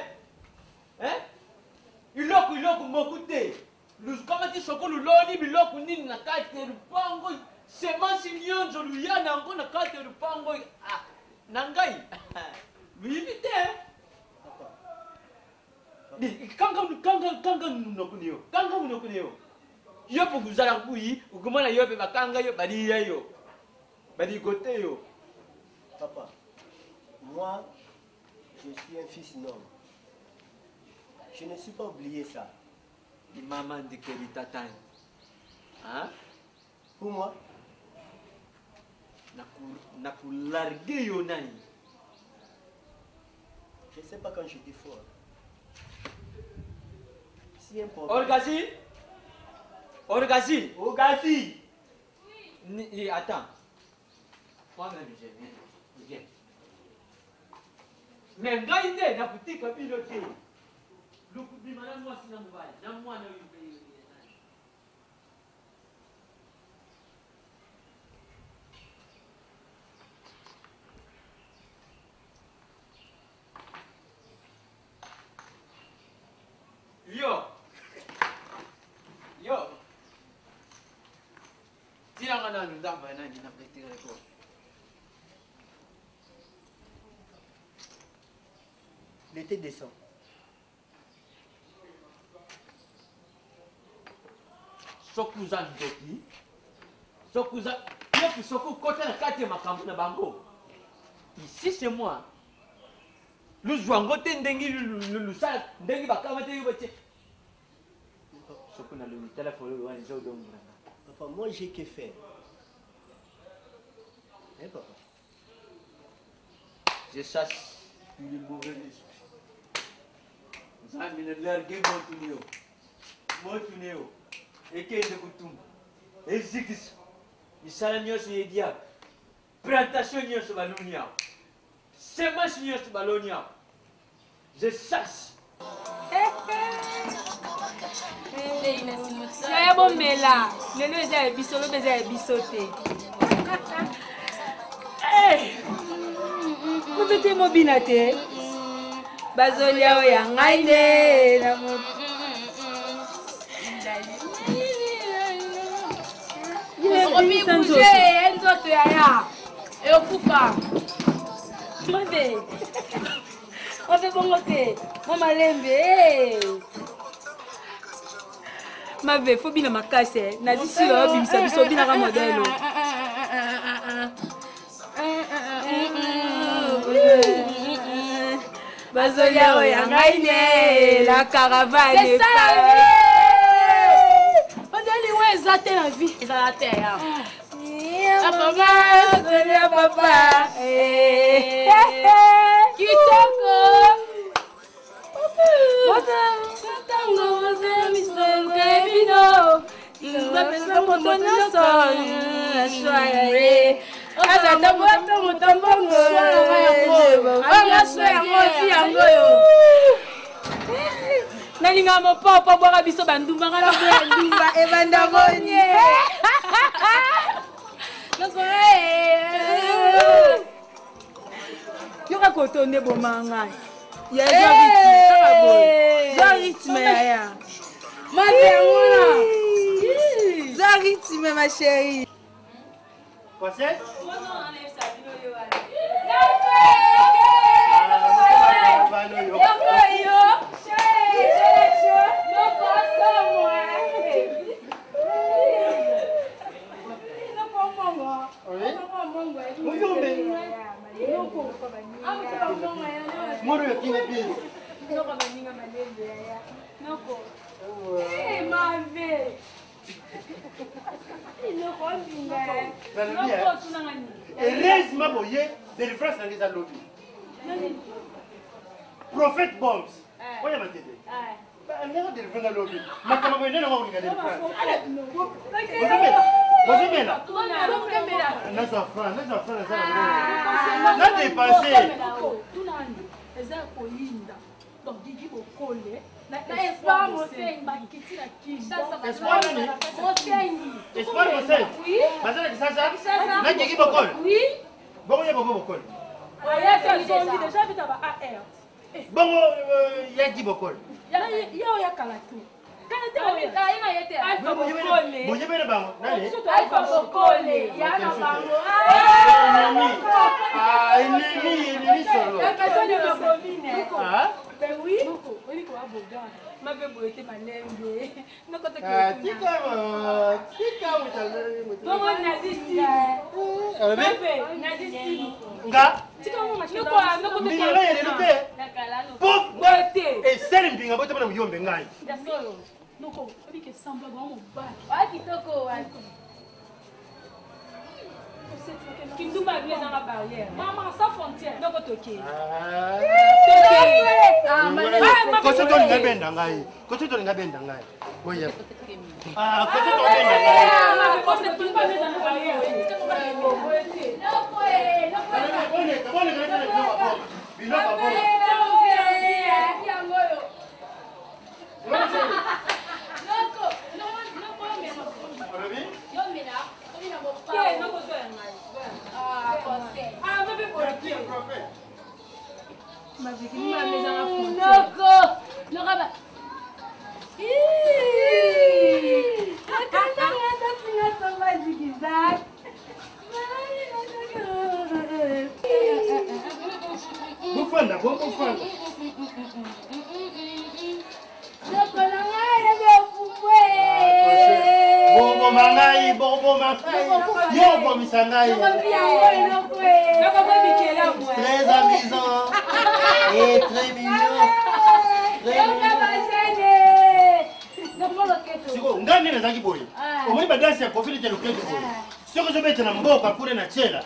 Iloko moko te. Kama ti sokolo loni biloko nini na kati lupango. Semansi nyonzo luyana ngo na kati lupango. Nangai. Bibite. Kanga munokuniyo. Yo pour vous allez couiller, ou comment la yo pe bakanga yo bali yo. Bali côté yo. Papa, moi, je suis un fils noble. Je ne suis pas oublié ça. Ni maman de Kelitatan. Hein? Pour moi, na pour larguer yo nani. Je ne sais pas quand je dis fort. Si un problème. Orgazi. Attends. Moi-même, je viens. Mais ngaïde, na boutique à piloter. Le coup de madame, moi, c'est n'amouvaille. N'amouva, n'a eu payé. Yo. Tira nga nous d'arbre na ni na prêter le l'été descend. sokuza ndoki sokuza yoki soku kota na kati ya makambo na bango ici c'est moi luzwango te ndengi lusala ndengi bakama te yobote soku na le téléphone wa nzo do mbranga. Papa, moi j'ai que faire. Hein, papa? Je chasse le mauvais esprit. Zami ne largue montuneo. Ekende kutumba. Ezikis. Misala nyoso ye diable. Plantation nyoso balonia. Semence nyoso balonia. Je chasse. Yaya bomela. Lelo eza ya biso, lobe eza ya biso te. Mutete mobina te. Bazolia o ya ngai nde na mo. Omi bouger nzoto yaya. Eokufa. Mave. Mave bongo te. Mama lembe. Mave fo bina makase. Nazi silo bimisa biso bina ka modelo. Bazolia o ya ngai ne la caravane. C'est ça la vie. On dit ouais exacté la vie. C'est la terre. Papa, Zolia papa. Kitoko. Tango maze misol kebino. Ngapesa moto nyoso. Ashwaye. Asa tambo mutombongo. Anga soya mofi yangoyo. Nalinga mopopo bwaka biso bandumba ngana boya ndumba ebanda bonye. Yoka kotonde bomanga. Ya rythme ya. Rythme ma chérie. Conseil? Heureusement, boye, de référence dans les allobies. Prophète Bombs. Oya matete. Nanga de référence dans l'allobi. Makama boye nanga ulinga de référence. Bozomela. Nazo France, ça. Na dépensé. Eza kolinda. Donc Didi Bokole. Na espoir mosengi bakiti na kimbo. Espoir nani? Mosengi. Espoir mosengi. Oui. Bazana kisasa. Na Didi Bokole. Oui. Bongo bongo Bokole. Oya songi déjà vite ba AR. Bongo ya Didi Bokole. Ya oya kalatu. Kalatu oya. Ina yete. Alpha Bokole. Bonye bene bango. Nani? Alpha Bokole. Ya na bango. Ennemi solo. La personne de ma commune. Ah? Ben oui. Oui, quoi, Bogan. Ma belle beauté, ma lembe. Non, quand tu tika Comment nazisi? Nazisi. Nga? Tika mo machine quoi? Non, quand tu Mbinga yele lupe. Pof beauté. Et sel mbinga bote bana muyombe ngai. Dasolo. Non, ko, obi ke samba ba mo ba. Wa kitoko wa. Kindumba vile dans la barrière. Maman, sans frontière. Non, quand tu Koso to linga benda ngai. Koso to linga benda ngai. Oye. Ah, koso to benda ngai. Ma ko se kindumba vile dans la barrière. Bufanda, mangai, bobo mangai. Yo bomisa ngai. Très amusant. Et très mignon. Siko ngani nazaki boye. Omoni badansi ya profile telo kedo boye. Siko zo beta na mboka kule na chela.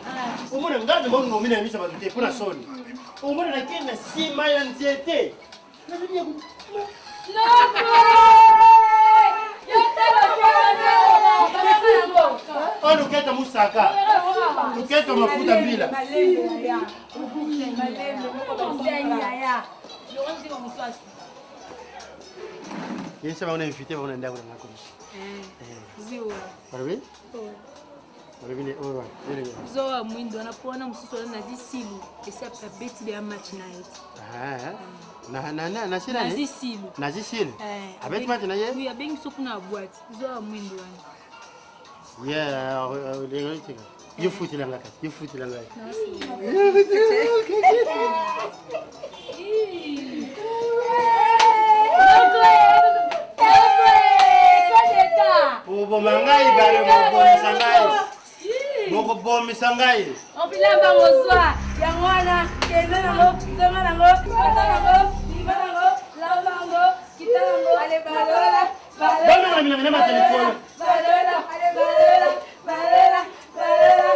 Omoni ngani mbongo ngomina misa bazute kuna soni. Omoni na kena sima ya nziete. Oh, luketa musaka. Luketa mafuta mbila. Yesa baona invité baona ndako na ngako. Ziwa. Parwe? Parwe oh wa. Zoa mwindo anapoona msusu na zisilu. Esa beti ya match night. Na sila ni? Nazisilu. Nazisilu? Abeti match na ye? Oui, abengi soku na boîte. Zoa mwindo wana. Yeah, lengo tika. You futi la ngaka. You futi la ngaka. Bobo mangai bare bobo sangai. Bobo bomi sangai. Opilamba ngoswa. Yangwana, kenango, zongango, katango, ibango, labango, kitango, ale balola. Bana mina ma telefone. Balola, ale balola, balola, balola.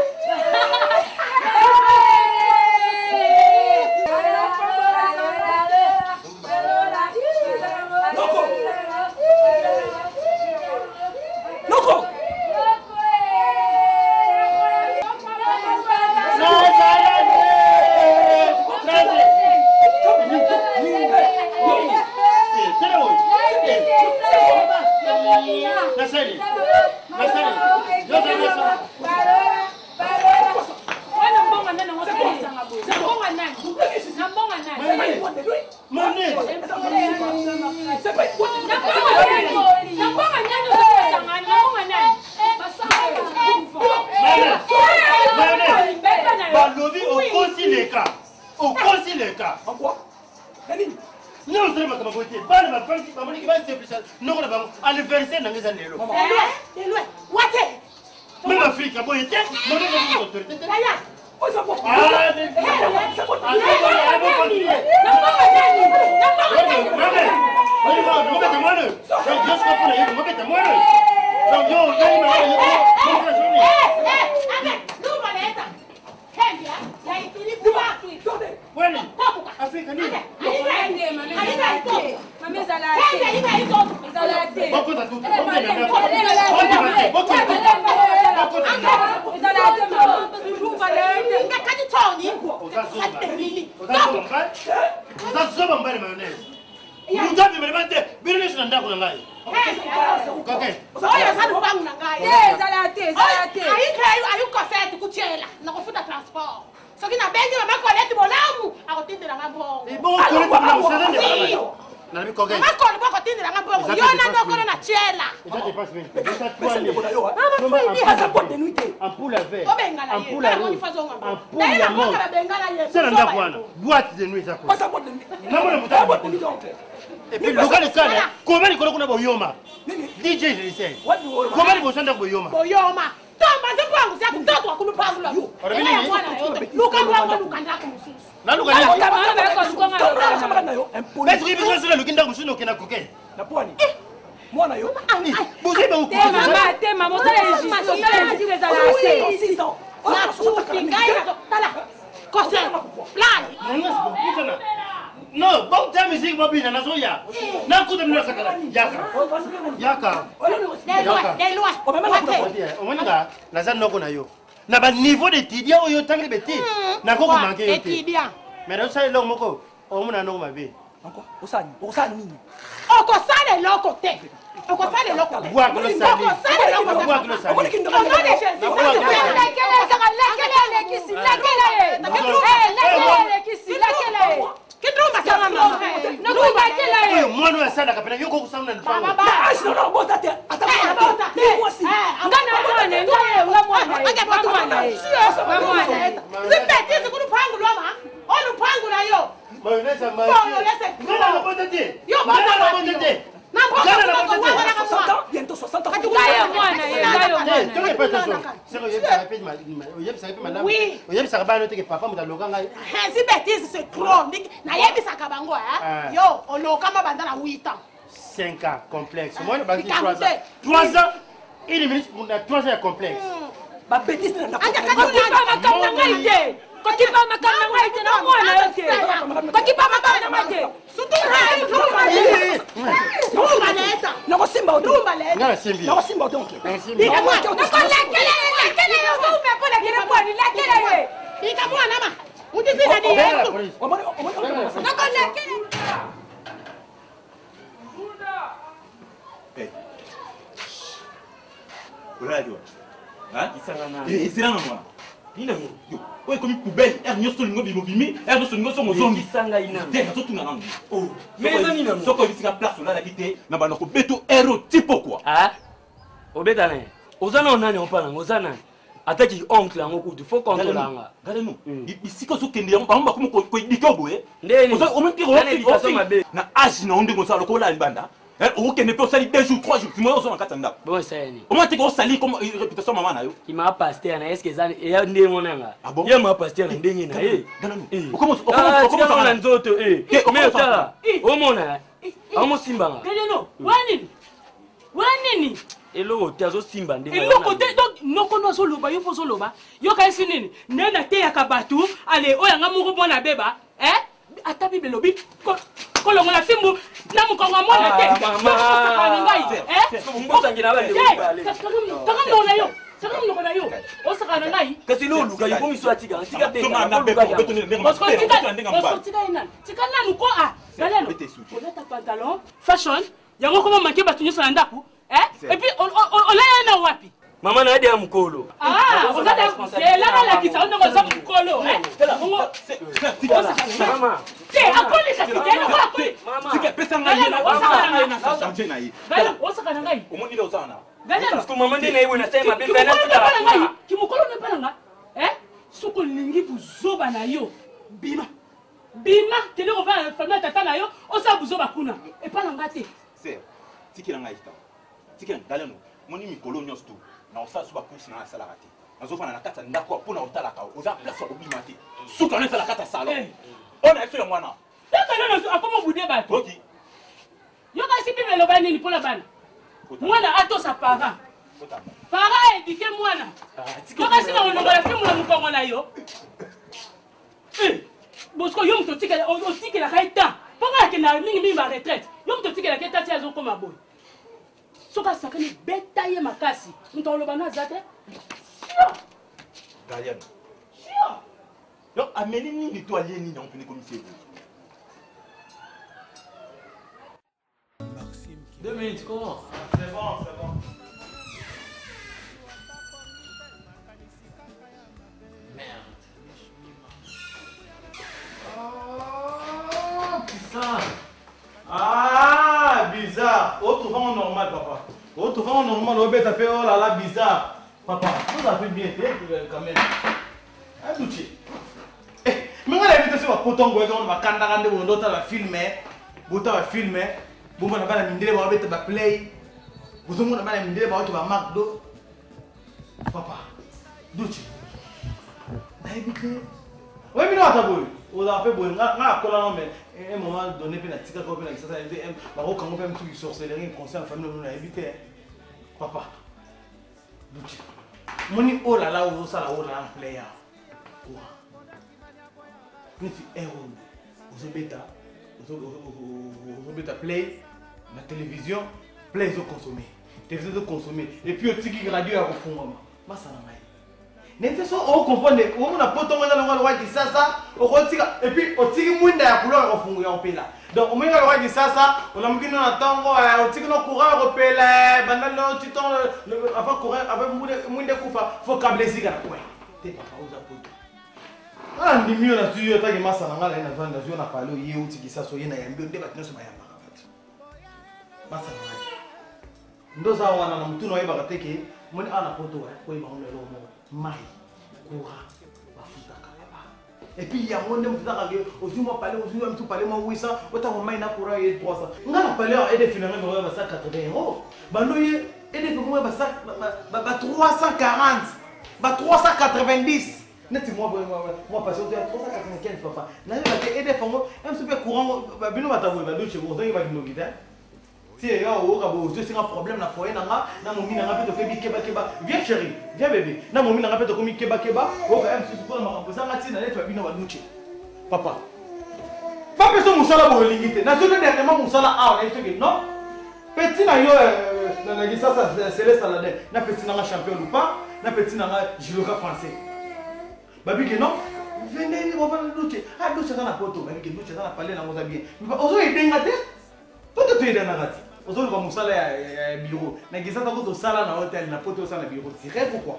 Boîte de nuit ça quoi. Et puis local ça comment il connaît qu'on a boyoma. DJ je sais. Comment il bossanda boyoma. Boyoma. Tamba zepangu siya kutoto akulupangula. Luka mwana lukanda kumususu. Na luka ni. Kama beko lukonga nayo. Mais tu veux que lukinda musuno kena koke. Na pwani. Mwana yo. Boziba uko. Tema mosala les za la 6 ans. Na suki ngai tala. Kose. Plan. Non, bon ta musique mobile na zoya. Na kuda mna sakala. Yaka. Delwa. Omonga naza noko na yo. Na ba niveau d'étudiant oyo tangli beti. Na ko manquer yo. Étudiant. Mais na sa lo moko. Omuna no mabe. Encore osani nini? Okosale loko te. Okosale loko te. Bwa kilo sali. Okosale loko te. Bwa kilo sali. Okosale mwana ya sana kapena yoko kusanga na pango. No bota te. Ataka. Mwasi. Ngana mwana ngaye ungamwana. Zipeti zikulupangu lwama. Olupangu na yo. Mayonnaise mai. Ngana na bota te. Yo bota te. Na bota te. Bientôt 60 ans. Ngaye mwana. Oui. Papa, si bêtise, c'est trop. Nayebi Sakabango, hein? Yo, on l'a quand même dans 8 ans. 5 ans, complexe. Moi, je vais dire 3 ans. 3 ans, il est ministre pour 3 ans complexe. Bah, bêtise, c'est Quand tu parles ouais, comme une poubelle, elle n'y a pas de bimobimi, elle n'a pas de zombie. Elle n'a pas de oh, mais les amis, ce qu'on dit, c'est place là, la quitté, n'a pas de béto, héros, type quoi. Ah, au bétané, aux années, on parle, aux années. Attaque oncle, on coup, il faut contrôler. Regardez-nous, ici, quand on dit, on va comme on dit, on va dire, na âge, on dit, on va dire, on va dire, on ne peut pas salir 2 jours, 3 jours. Tu m'as dit, on va dire, bon, c'est on va dire, on salit comme réputation maman. Il m'a pasté, est-ce que ça est un démon? Ah bon? Il m'a pasté, un démon. Comment on a d'autres? Mais ça, au monde, on m'a simba. Wanini? Elo tazo simba ndenge. Elo kote donc noko no soloba yo fosoloba. Yo ka sinini. Nena te ya kabatu ale oyanga moko bona beba. Ata bibelobi ko longo la fimbu na mukonga mona te. Mama. Ngai. Mbosa ngina ba le. Taka no na yo. Taka no na yo. Osaka na ngai. Kasi lo luka yo komiswa tika. Tika te. Tika ina. Tika na nuko a. Galelo. Oleta pantalon fashion. Yango koma manke batunyo sa ndaku. Et puis, on l'a un wapi. Maman a dit à Mukolo. Ah, vous avez là qui s'en a Mukolo. Maman. C'est à quoi les gens qui maman. Tu peux s'en aller là. Parce que maman dit na c'est ma belle qui Mukolo ne pas là. Soko lingi buzoba na yo. Bima. Bima, tele on va famille tata na yo, on sa buzoba kuna. Et pas ngate. C'est tiki na ngaita. Tiken daleno moni mikolo nyos tu na osa suba pusi na sala kati nazofana na kata ndako pona otala ka oza place ko bimati suka na sala kata sala ona eso ya mwana tata na akoma bude bato oki yo ka si bimelo bani ni pona bana mwana ato sa para éduquer mwana yo ka si na onongola fimu na mukongo na yo bosko yo mto tikela o tikela kaita ponga ke na mingi ba retraite yo mto tikela kaita ti azo koma boy soka sakani betaye makasi ntolo bana zate Galiano donc ameni ni to allié ni on peut commissaire 2 minutes comment c'est bon merde oh putain ah bizarre autre vent normal papa autre vent normal au bête oh là là bizarre papa tout a fait bien quand même ah douche mais on a vu sur la poton go on va kanda on doit la filmer bota va filmer bon on va la mindele ba bête ba play vous on va la mindele ba to ba McDo papa douche d'habitude oui mais non attends on a fait bon na kola non mais un moment donné puis la tika ko puis la ça ba ko kango même truc sorcellerie conseil en famille on a évité papa douche moni oh là là on ça là on là en player quoi mais tu héros vous bêta play la télévision play ils ont consommé télévision consommer et puis au tiki radio à refond ma ça na mai n'était ça on confond on a poton dans le roi qui ça au rotika et puis au tiki mwinda ya couleur refond ya opela donc au moins le roi qui ça on a mukino na tango au tiki no courant opela banda no titon avant courant avec mwinda kufa faut câbler zika na quoi t'es papa aux apote ah ndi mieux na suyo ta ke masa na ngala ina vanda suyo na palo ye utiki ça so ye na yambi nde batino so bayamba masa na ndo za wana na mtu no yeba kateke moni ana poto ko yeba ngelo mo mai courant bafuta kaba et puis il y a monde mutaka ke ozuma parler ozuma mtu parler mo 800 ota ko mai na courant ye 300 ngana parler et de finalement ba 180 €. Bando ye et de ko ba 3 340, bah 390. Net moi parce que 395 papa. N'a pas aider fango, un super courant bah bino batabou ba douche bo zongi ba dino gita. Si ya o ka bo c'est un problème na foyer na momi na ngape to kebi keba. Viens chérie, viens bébé. Na momi na ngape to komi keba. O ka un super makambo za ngati na net ba bino ba douche. Papa. Pas besoin musala bo lingite. Na zone dernièrement musala a on est non. Petit na yo na gisa ça c'est les salades. Na petit na champion ou pas, na petit na judoka français. Babi que non, venez on va nous doucher. Ah doucher dans la poto, babi que doucher dans la palais na moza bien. Mais ozo edengate. Tout tu edengate. Ozo ko musala ya bureau. Na gisa ta ko sala na hôtel na poto sala bureau. C'est pourquoi?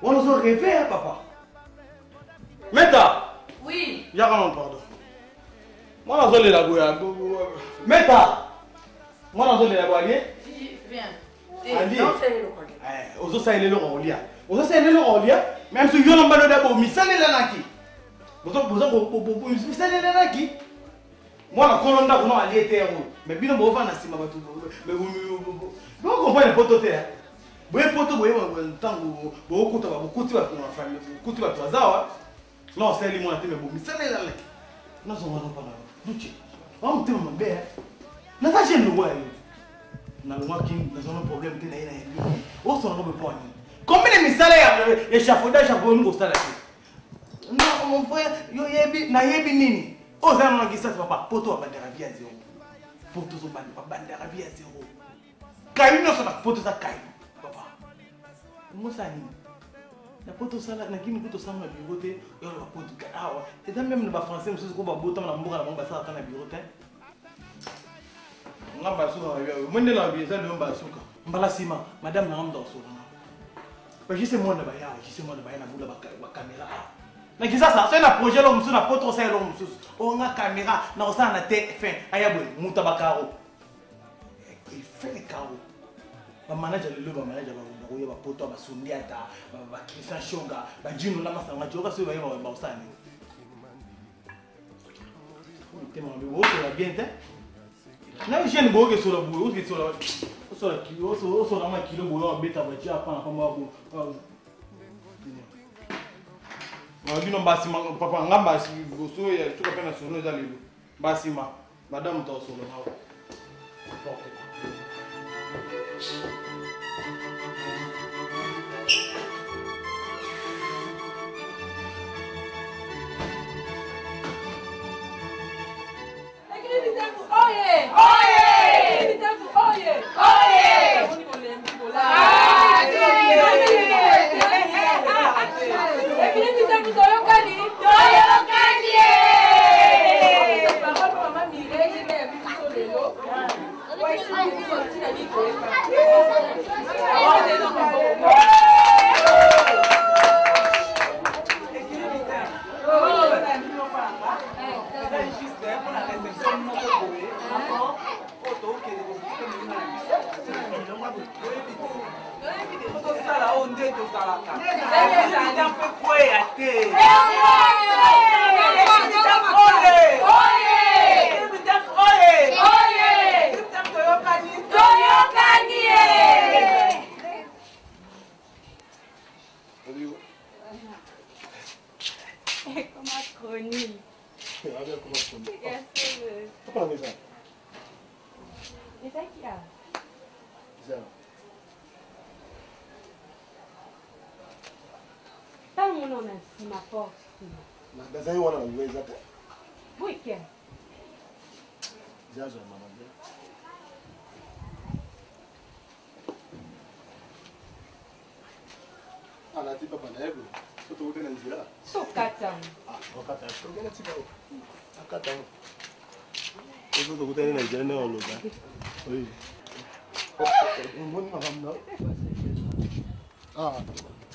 On ozo rêver papa. Meta. Oui. Ya comment pardon. Moi ozo le la boya. Meta. Moi ozo le la boya. Viens. Non c'est le ozo sa elelo olia ozo sa elelo olia même si yo no mbalo dabo misalela naki bozo misalela naki mwana kolonda kuna alietero mais bino bo va na sima batu bo comprendre poto te boye poto boye ntango bo okuta ba bokuti ba na famille bokuti ba twazawa non c'est lui mwana te mais bo misalela naki non so wana pa na duchi on me temo mbe na va jeune wa yo na loi qui nous avons un problème de naïna au son nom point combien de misale échafaudage pour nous ça là non mon frère yo yebi na yebi nini o za na ngisa papa poto bandera via zéro poto so bandera via zéro kai no so na poto za kai papa musani na poto sala na kini poto sala na bigote yo la poto kadawa et même na ba français mususu ko ba bota na mboka na ba sala na bigote ngamba suka mwende la bieza le ngamba suka mbala sima madame na ngamba suka ba jise mwana ba ya jise mwana ba na bula ba caméra na kisasa ça na projet lo musu na poto ça lo musu o nga caméra na osana na te fin ayabwe muta bakaro il fait les carreaux ba manager le ba manager ba ko ba poto ba sundiata ba Christian Shonga ba jino na masanga joka so ba ba osani o tema be wo la bien te na jeune boge sur la boue, sur la kilo, sur la kilo boue, beta batia pa na mabo. Ngino basima papa ngamba si boso ya tuka pena sono za lelo. Basima madame to solo na. Oye! Oye! Oye!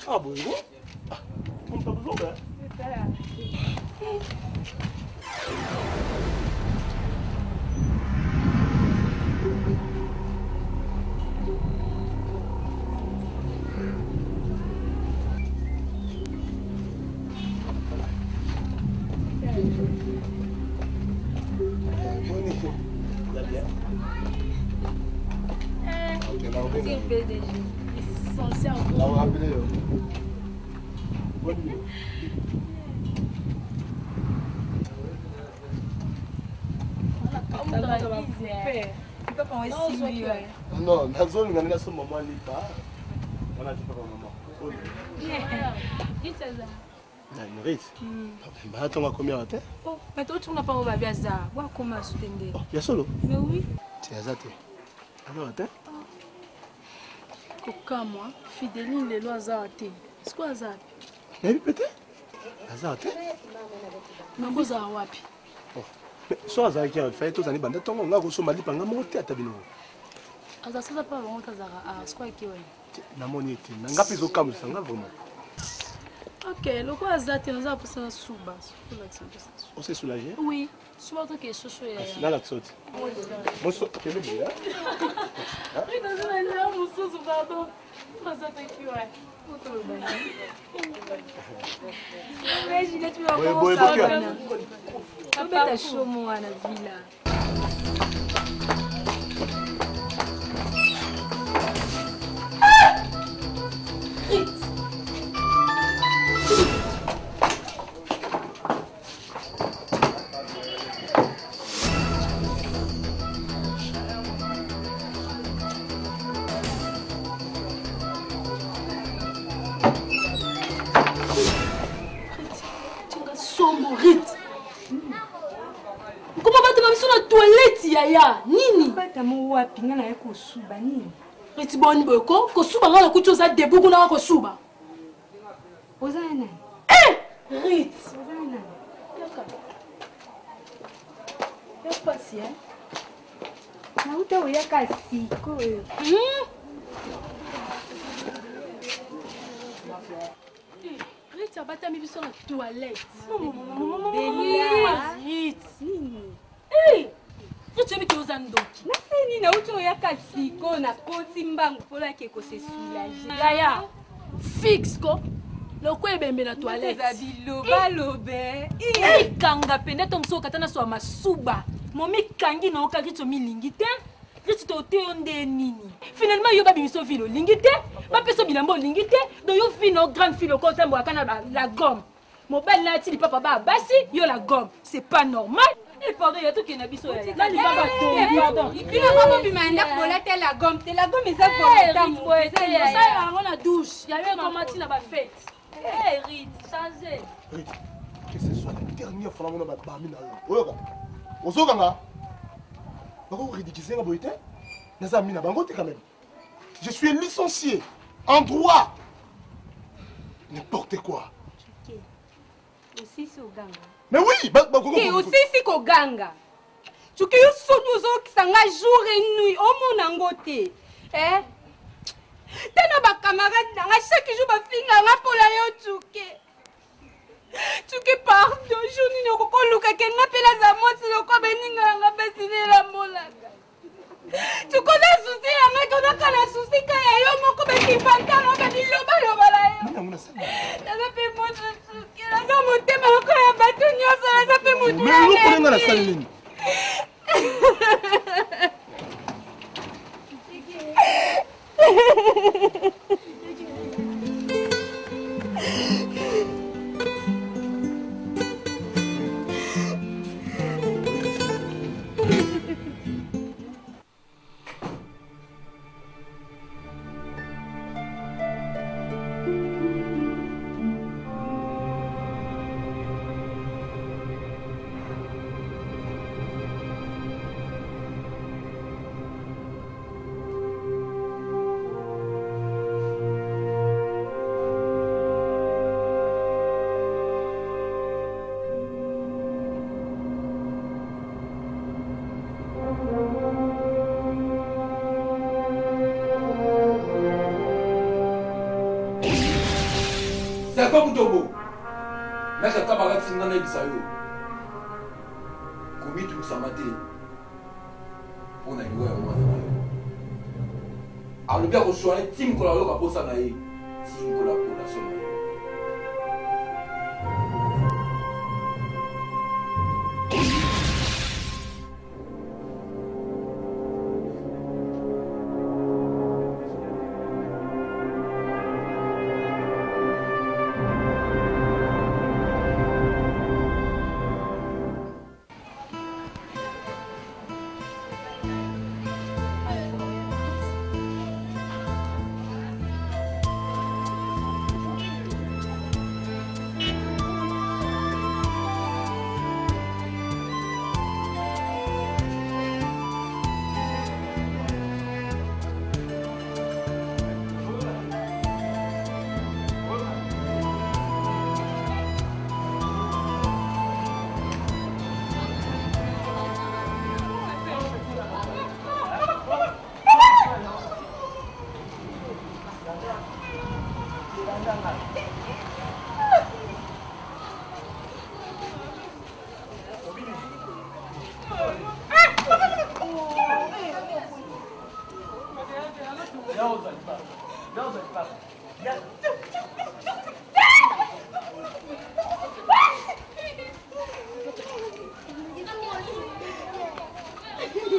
Ah bon, on t'a besoin C'est PDG. Censé On va rappeler. Bonne nuit. Non, Nazo, nous avons ce moment là. On a dit pas maman. Maurice, tu as combien de temps? Oh, mais toi, tu n'as pas envie de ça. Vois comment tu t'es. Il y a solo. Mais oui. Tu as zaté. Alors, attends. Coca, moi, Fidéline, les lois zaté. C'est quoi ça? Mais peut-être. Zaté. Mais vous avez wapi? Mais soit Zaté qui a fait tous les années, bandit, on a reçu Mali pendant monter à Tabino. Ça c'est pas vraiment Tazara. Ah, c'est quoi qui est? Na monete. N'a pas au calme, ça va vraiment. Ok, le quoi Zaté, on a passé sous bas. On s'est soulagé? Oui. Tu vois que c'est chaud. Là, la saute. Moi, quel est le bien? Oui, dans une année, mon sous, pardon. Ça fait qui ouais. Mais je l'ai tué à bon, papa, t'as chaud, moi, à la villa. Comment va te mettre sur la toilette yaya nini bata mo wapi nga na ko suba nini Riti boni boko ko suba nga ko choza debu kuna ko suba Ozana Rit Ozana Ya pasi na uta oya kasi ko Rit abata mi biso na toilette Rit Hey! Tu veux que vous en doki? Nafini na uto ya kasiko na koti mbangu pola ke ko se soulager. Yaya, fixe ko. Loko ebembe na toilette. Zabiloba lobe. Kanga pende to mso katana so masuba. Momi kangi na okaki to milingi te. Riti to te onde nini. Finalement yo babi miso filo lingi te. Ba peso bilambo lingi te. Do yo fino grande filo ko tembo akana la gomme. Mon bel là ti papa ba basi yo la gomme. C'est pas normal. Et pardon, il y a tout qui est nabiso. Là, il va tomber. Pardon. Il y a pas bimanda pour la gomme. T'es la gomme, mais ça pour ça, on a douche. Il y a eu un commentaire là-bas fait. Hé, Rit, changez. Rit, que ce soit la dernière fois que on va battre Bamina. Oyoka. Ozoganga. Pourquoi vous ridiculisez la beauté? Nazamina Bangote quand même. Je suis licencié en droit. N'importe quoi. Aussi c'est au ganga. Mais oui, aussi c'est au ganga. Tu que yo sonyozo kisanga jour et nuit au monangote. Eh? Tena ba camarade nga chaque jour ba finga nga pola yo tuke. Tuke pardon, joni no ko luka ke nga pela za moti yo ko beninga nga besine la mola. Tu connais souci nga ko na kala souci ka ya yo moko be ki pantalo be ni loba loba la yo. Ça fait mon souci. La zo motema ko ya batu nyoso ça fait mon. Mais nous prenons la salle ligne. Comme Togo, là j'ai camarade Singana Bisayo. Commis tout ça maté. On a eu un moment. Alors le bien reçoit un team qu'on a eu à Posanaï. Team collaboration.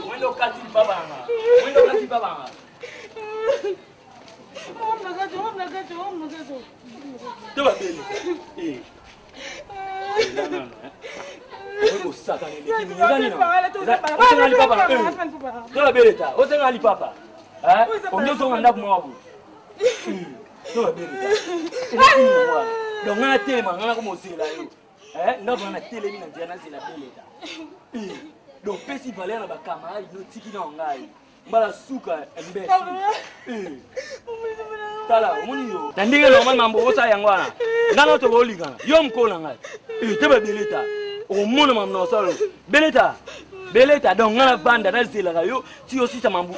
Mwendo kati babanga. Mwendo kati babanga. Tuba beli. Eh. Non. Wewe usaka nini? Kimizani na. Usengali papa. Tuba beli ta. Usengali papa. Onyo songa ndaku mwabu. Tuba beli ta. Donc ngana telema ngana ko mosela yo. Ndaku na telemi na ndiana zela beli ta. Donc pesi valeur na ba camarade no tiki na ngai. Mbala suka mbesi. Tala omoni yo. Na ndenge normal mambo osa yangwana. Ngana to boligana. Yo mkola ngai. Tebe beleta. O mona mamno solo. Beleta. Beleta donc ngana banda na zela yo. Ti aussi sa mambo.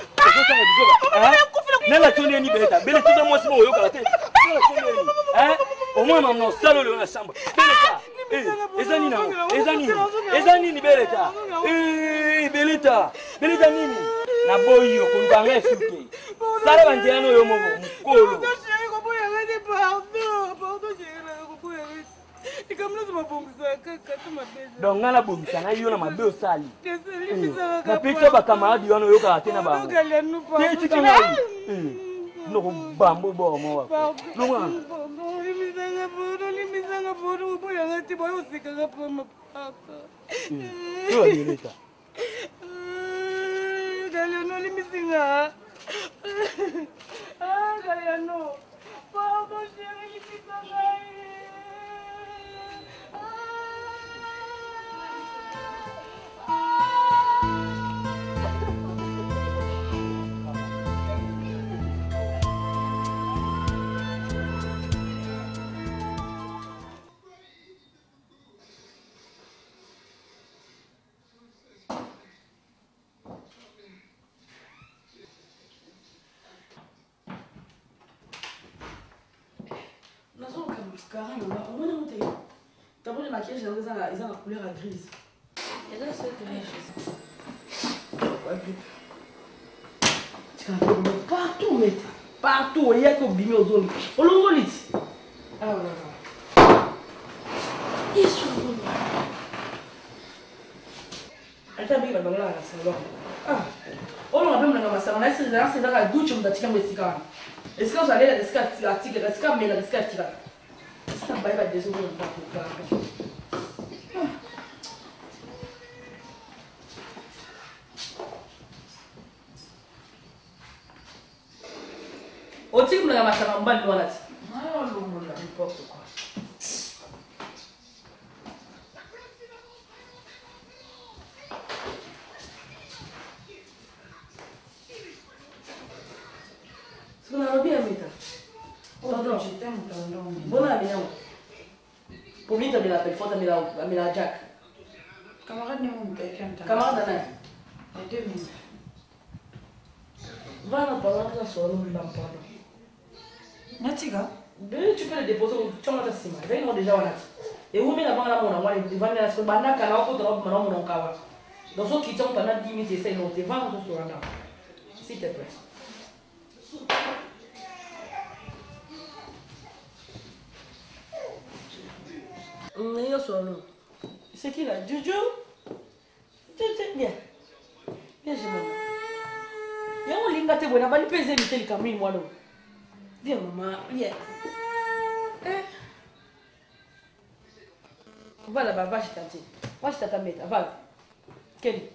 Nela tone ni beleta. Beleta to mo simo yo kala te. O mona mamno solo le na chamba. Beleta. Ezani na. Ezani ni beleta. Beleta. Beleta nini? Na boyo kunganga esuke. Sala banjano yo mobo mukolo. Donc ngala bomisa na yo na mabe osali. Na pizza ba camarade yo no yo ka tena ba. Teti kana. No bambo bo mo wa. No wa. Limisanga bodo boya ngati boyo sika ngapa mapaka. Yo dileta. Galiano limisinga. Galiano. Pardon, chérie, limisanga. Carrément, on va monter. D'abord, le maquillage, ils ont la couleur grise. Et là, c'est partout, mais partout, il y a que bimé aux zones. On l'envoie ici. Ah, voilà. Ils sont bons. Elle t'a mis la balade à la salon. Ah, on a même la salon. C'est dans la douche, on a tiré mes cigares. Est-ce qu'on allait la descarte, la tigre, la descarte, mais la descarte, ça va être des secondes pour au type de la masse en bas de la n'importe quoi. Ce qu'on a bien mis. Pardon, je t'aime, pardon. Bonne année. Pour lui, tu as mis la belle faute, tu as mis la Jack. Camarade, non, camarade, non. Les 2 minutes. Va dans parler de la soirée, nous l'en parlons. Natiga? Tu peux le déposer au chômage de Sima. Ils vont déjà en être. Et où met la banque à mon amour, ils vont aller à ce banana canal pour te rendre mon kawa. Dans ceux qui sont pendant 10 minutes, essayent de te vendre sur un an. S'il te plaît. C'est qui là? Jojo? Viens. Viens, je m'en vais. Viens, on l'inga te bonne. Va lui peser le camino, moi. Viens, maman. Viens. Va là-bas, va chez Tati. Va chez Tata Meta. Va. Kelly.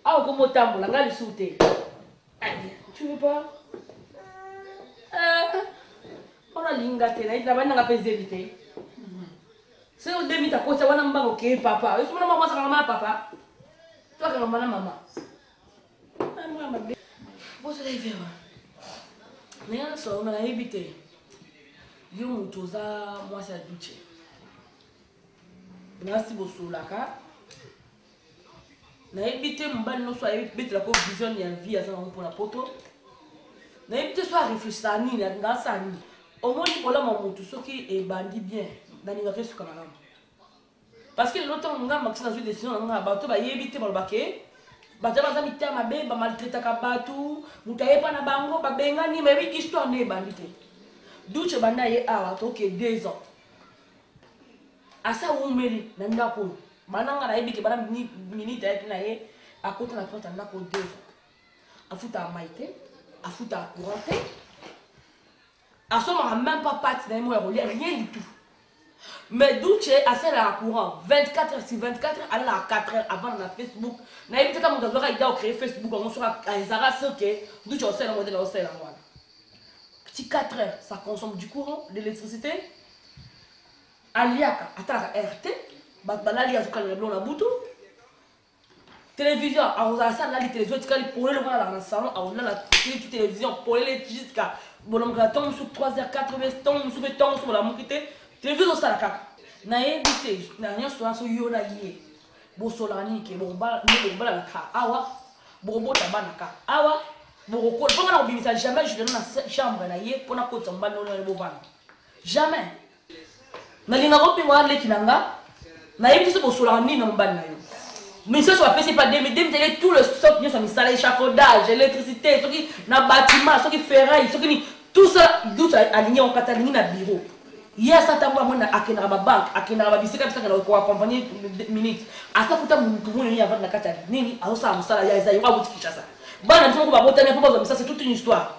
Ah, comment on tambour, là, le sauter. Allez, tu veux pas? On a l'inga te. Il va n'a pas peser. C'est au début ta côté, on a un ok papa. Est-ce que maman ça maman papa? Toi que maman maman. Bon c'est les verres. Mais on ça on a évité. Yo mutoza moi c'est douche. Merci beaucoup là ka. Na évité mbani no soit évité la vision ya vie à ça pour la poto. Na évité soit réfléchir à ni na ça ni. Au moins pour la maman tout ce qui est bandit bien. Parce que l'autre on a maximum de décision on a bateau ba éviter pour le baquet baza baza mitema mabe bamaltretaka bato moto ayepa na bango babengani mayebi histoire nde ebandi te duche banda ye awa toke 2 ans asa umeli na ndako bananga nayebi ke bana minute ayeki na ye akota na porte ya ndako 2 ans afuta mai te afuta courant te asomaka même pas parti na ye mo ya kolia rien du tout mais Duche asalaka courant 24 heures sur 24 heures alalaka 4 heures avant na Facebook nayebi te ka moto azwaka idea ocréer Facebook yango soki ezalaka soke Duche osala yango te na osala yango wana ti 4 heures ça consomme du courant de l'électricité aliaka atalaka RT bato balali azokalela biloko na butu télévision akozala lali télévision etikali polele wana alaka na salon akolala télévision polele jusqu'à bolomokala ntongo mosusu 3 heures 4 heures ntongo mosusu mpe ntongo mosusu bolamuki te télévision osala kaka nayebi te na nyonso wana so yo na ye bosolaka nini ke bokobalalaka awa bokobota bana kaka awa bokokola mpo ngana kobimisa jamais juleno na chambre na ye mpona kotisa mobali nolone bovana jamais nalingaka opinga leki na nga nayebi te so bosolaka nini na mobali na yo mission so bapesi pa 2000 tout le stock nyonso misala échafaudage électricité soki na bâtiment soki ferraille soki ni tout ça doute aligné okata aligné na bureau yes atango amona akendaka babanke akendaka babisika bisaka na koaccompagner minute asafuta muntu mwana ni avant na kata nini azosala mosala ya eza yo abuti Kinshasa bana biso ko babotani mpo bazwa misala c'est toute une histoire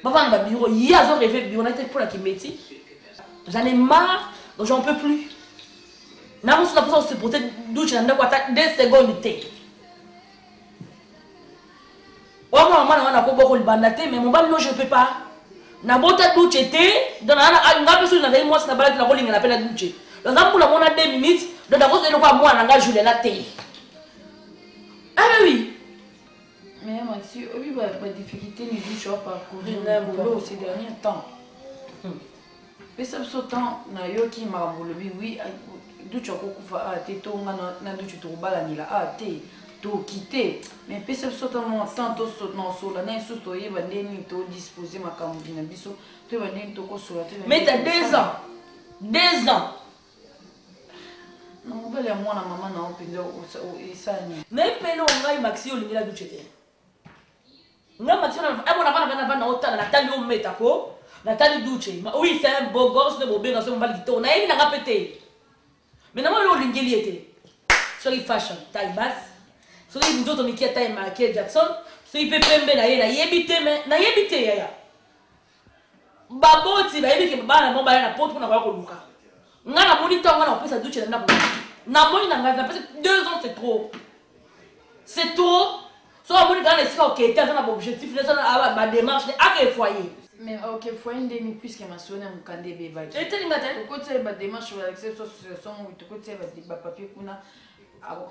bavanda ba bureau ye azo rêver bureau na été pour la kimeti j'en ai marre donc j'en peux plus na musu na posa se porter douche na ndako ata 2 secondes te omo mwana wana ko boko libanda te mais mon bal non je peux pas na bota douche te dans na ngapi sur na dai moi na balade na kolinga na pela douche dans un pour la mona 2 minutes donc d'abord c'est quoi moi na nga jouer la te ah oui mais Mathieu oui bah difficulté ni douche pas parcourir na boulot ces derniers temps mais ça ce temps na yo ki mabolobi oui duche okokufa ate tonga na duche tokobalanila ate tokite mais pesa biso tamo temps tosola na biso toyeba ndeni todispose makambo na biso toyeba ndeni tokosola te mais t'as 2 ans 2 ans na mobali ya mwana mama na openza esani naepele ongai maxi olingela duche te nga maxi amona bana otala natali ometa ko natali duche oui c'est un beau gosse de bobenga so mobali kitoko nayebi nanga pete mais na moi olingeli ete soki fashion taille basse soki nzoto mikia taille Michael Jackson soki pe pembe na ye nayebi te mais nayebi te yaya baboti bayebi ke bana mo bana na poto mpona koya koluka nga namoni ntango nga na kopesa duche na ndako namoni na ngai napesa 2 ans c'est trop so amoni kaka na esika okete aza na baobjectif neza na badémarche aka efoyer mais ok foyer ndeni puisque masoni ya mokanda ebebaki etelinga te tokotia badémarche balakisa association tokotia bapapier kuna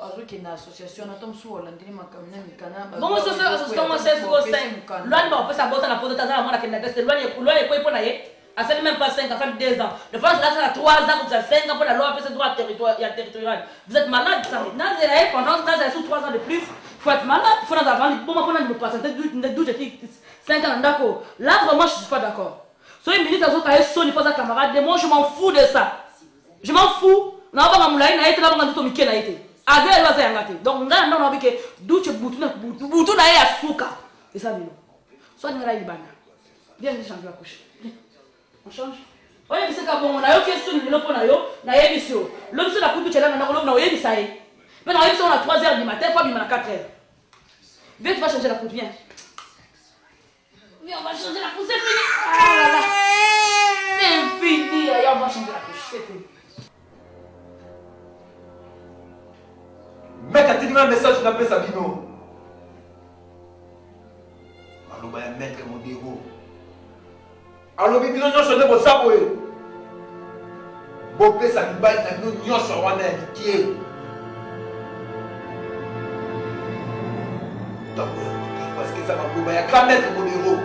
azokende association ata mosusu olandeli makambo na mikana bongo association mo 16 lwani bakopesa bota na poto taza na mwana akenda teste lwani ekoyi mpo na ye asali même pas 5 afali 2 ans de fois là 3 ans comme ça 5 ans pour la loi apesa droit territorial vous êtes malade ça nazela ye pendant nazela sous 3 ans de plus faut être malade faut dans avant bon moi on ne passe de doute 5 ans ndako là vraiment je suis pas d'accord so une minute azo kaye soni pas camarade moi je m'en fous de ça je m'en fous na ba ngamulai na yete na ba nganduto mike na yete azela loza yangate donc ngana ndo na bike duche butu na ye asuka et ça bino so ngara ibana viens me changer la couche on change oye biseka bongo na yo question ni lopo na yo na yebi sio lo biso na kutu chela na ngolo na oyebi sa ye mais na yebi so na 3h du matin pas bima na 4h viens tu vas changer la couche viens on va changer la couche c'est fini ah là là c'est fini on va changer la couche c'est fini mec atinga un message na pesa bino maloba ya maître modero alobi bino nyonso nde boza boye bopesa mibali na bino nyonso wana ya likie parce que eza maloba ya grand maître modero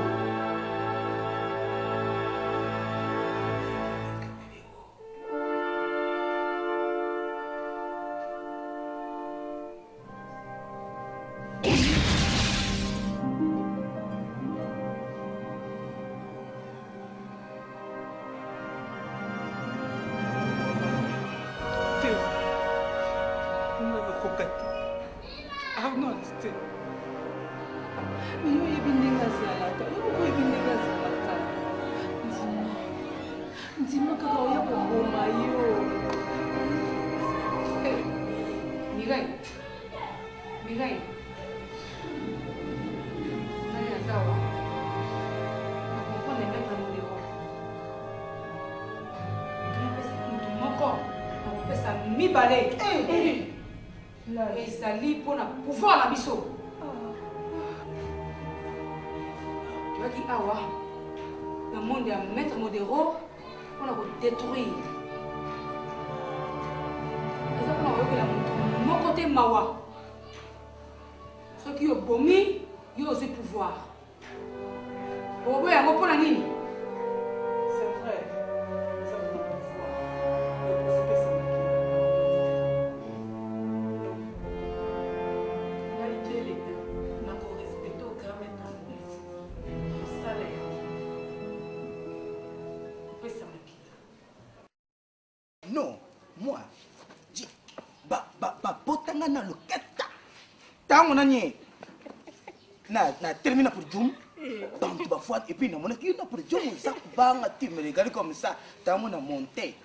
I don't understand. mibale ezali mpona pouvoir na biso toyaki awa na monde ya maître modero mpona kodétruire eza mpona koyokela moto moko te mawa soki obomi yo ozwi pouvoir oboya yango mpona nini? C'est vrai. Non, moi, botanga na loketa. Tango nani na termine pour Djoum. Bantu ba fois et puis na mona ki na pour Djoum ça kubanga tu me regardes comme ça. Tango na monter.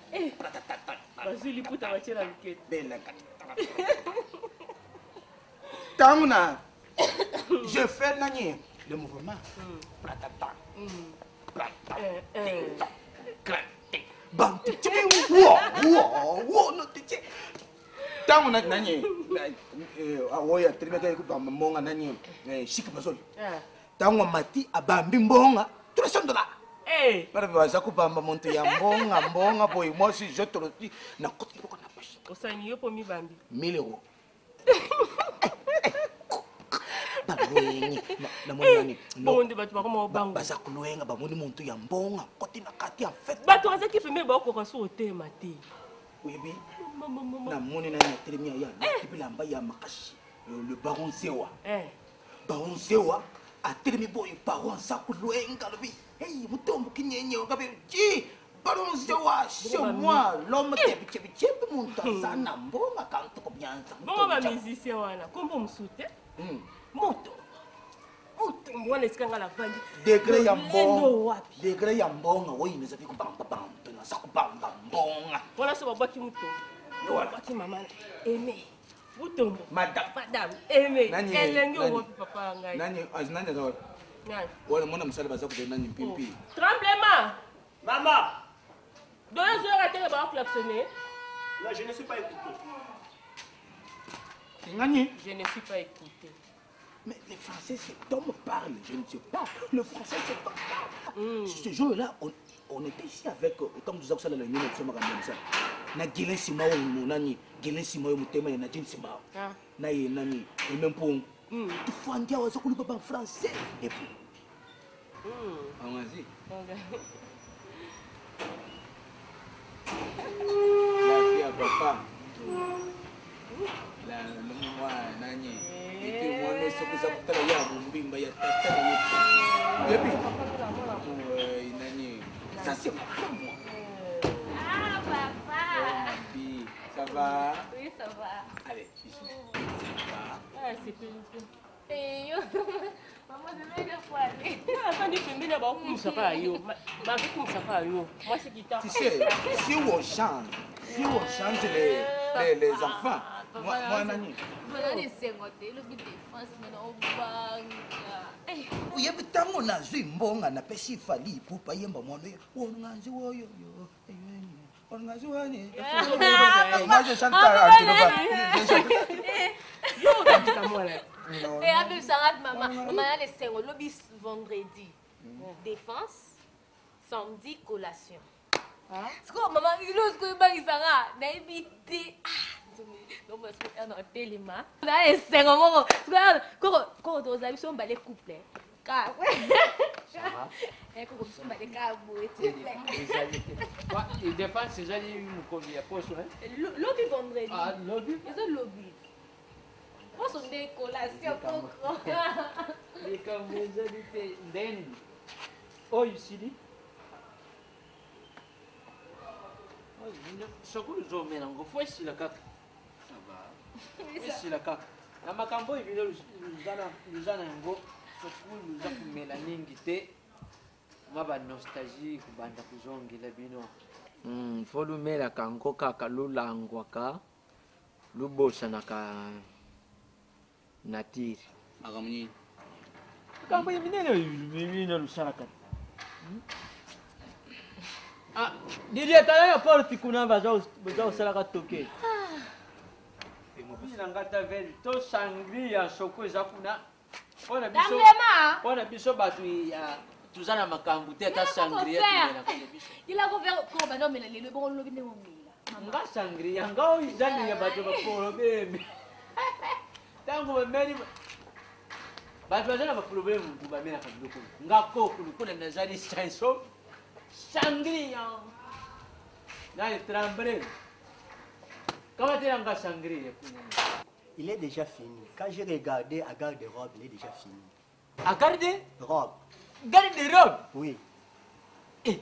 Vas-y li puta va tirer la loketa. Bella Tango na je fais nani le mouvement. Pratata. Bang tiche wo no tiche tango na nani awoya trimeka ku mbonga nani shiki mazoli tango mati abambi mbonga $300 para baza ku bamba monte ya mbonga boy moi si je te le dis na koti ko na poche osani yo po mi bambi 1000 euros na moni bonde batu bakoma bango baza kuluenga bamoni muntu ya mbonga koti na kati en fait batu baza ki pembe ba ko kaso otema te oui na moni na termia ya bilamba ya makashi le baron Zewa baron Zewa a termi boy baron sa kuluenga lobi hey mutombo kinyenye ngabe ji baron Zewa c'est moi l'homme de biche muntu sana mbonga kanto ko byanza bon ba musicien wana kombo musute moto mwana esikanga la vandi degré ya mbonga woyi nezabi kubamba na sakubamba mbonga wala so babaki muto babaki mama aimé butombo madame aimé elenge wopi papa ngai nani azinani zawa nani wala mwana msala baza kudena nani mpimpi tremblement Maman, donnez heures à terre ba klaxonner là je ne suis pas écouté. Nani je ne suis pas écouté. Mais les Français, c'est d'homme parle, je ne sais pas. Le français, c'est d'homme parle. Ce jour-là, on était ici avec, comme nous avons ça, la nuit, nous sommes comme ça. Na Guilin Simao, nani, Guilin Simao, Moutema, et Nadine Simao. Na ye nani, et même pour. Tu fais un diable, ça coule pas en français. Et puis. Vas-y. La fille à papa. La moi, nani. Et moi, nous sommes à côté ya Mumbimba ya tata ya. Et puis, nani. Ça c'est ma femme, moi. Ah, papa. Ça va? Oui, ça va. Allez, ici. Ça va? Ah, c'est pénible. Et yo, maman, je vais le poiler. Ah, dit que bien d'abord, comme ça pas yo. Ma vie comme ça pas yo. Moi, c'est guitare. Tu sais, si on change les enfants, moi, nani. Voilà les secondes, le but défense, maintenant, on bang. Oui, mais tant on a vu mbonga na pesi fali pour pas yemba mwana. On nganzi woyo yo. On nganzi wani. Moi je chante à Yo, t'as moi là. Et avec Sarah, maman, maman a les secondes, le bis vendredi. Défense, samedi, collation. C'est quoi, maman, il ose que il Sarah, n'a évité. Donc, parce que on a tellement. On a les secondes, quand on a vu son balai couplé. Car, ça va. Et quand on a balai caboué, il défend ces alliés, il y a pas ça. Lobby vendredi. Ah, lobby. Ils ont lobby. Moi, sont des collations pour les convivialités d'un. Oh, ici. Sokulu zomela ngofo esila kaka. Esila kaka. Na makambo ibile luzana yango sokulu za kumela ningi te. Maba nostalgie kubanda kuzongela bino. Fo lumela kango kaka lulangwa ka lubosa naka natiri. Akamuni. Makambo ibile lusana kaka. Ah, Didier, t'as la porte qui kuna baza osala ka toke. na ngata veli to sangria soko eza kuna mpona biso bato ya tuza na makambo te ata sangria il a couvert ko ba no mela lelo bo lobi ne momila nga sangria nga o izali ya bato bakolo bebe tango bameli bato baza na baproblème mutu bamelaka biloko nga kokulu kuna nazali chanson sangria nani tremble comment est nga sangria Il est déjà fini. Quand j'ai regardé à garde-robe, il est déjà fini. À garde-robe? Garde-robe? Oui. Eh,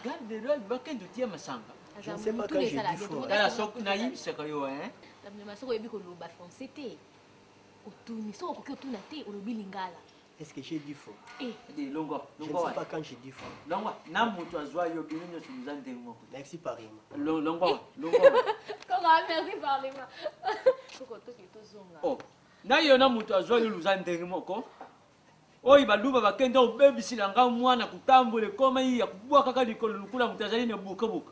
garde-robe, bakay doutier masanga. Je ne sais pas quand j'ai dit faux. Dans la soque naïve, c'est quoi, hein? La masoko yebi ko loba français té. Otuni, so ko otuna té, o lobi lingala. Est-ce que j'ai dit faux? Eh, dis longo. Je ne sais pas quand j'ai dit faux. Longo, na mutu azwa yo binyo tumuzande ngoko. Merci Parima. Longo. Comment merci Parima? Oh, na yo na mutu azwa yo luzande ngoko. Oyi baluba bakenda obebisila nga mwana kutambule koma yi ya kubwa kaka likolo lukula mutazali ne buka buka.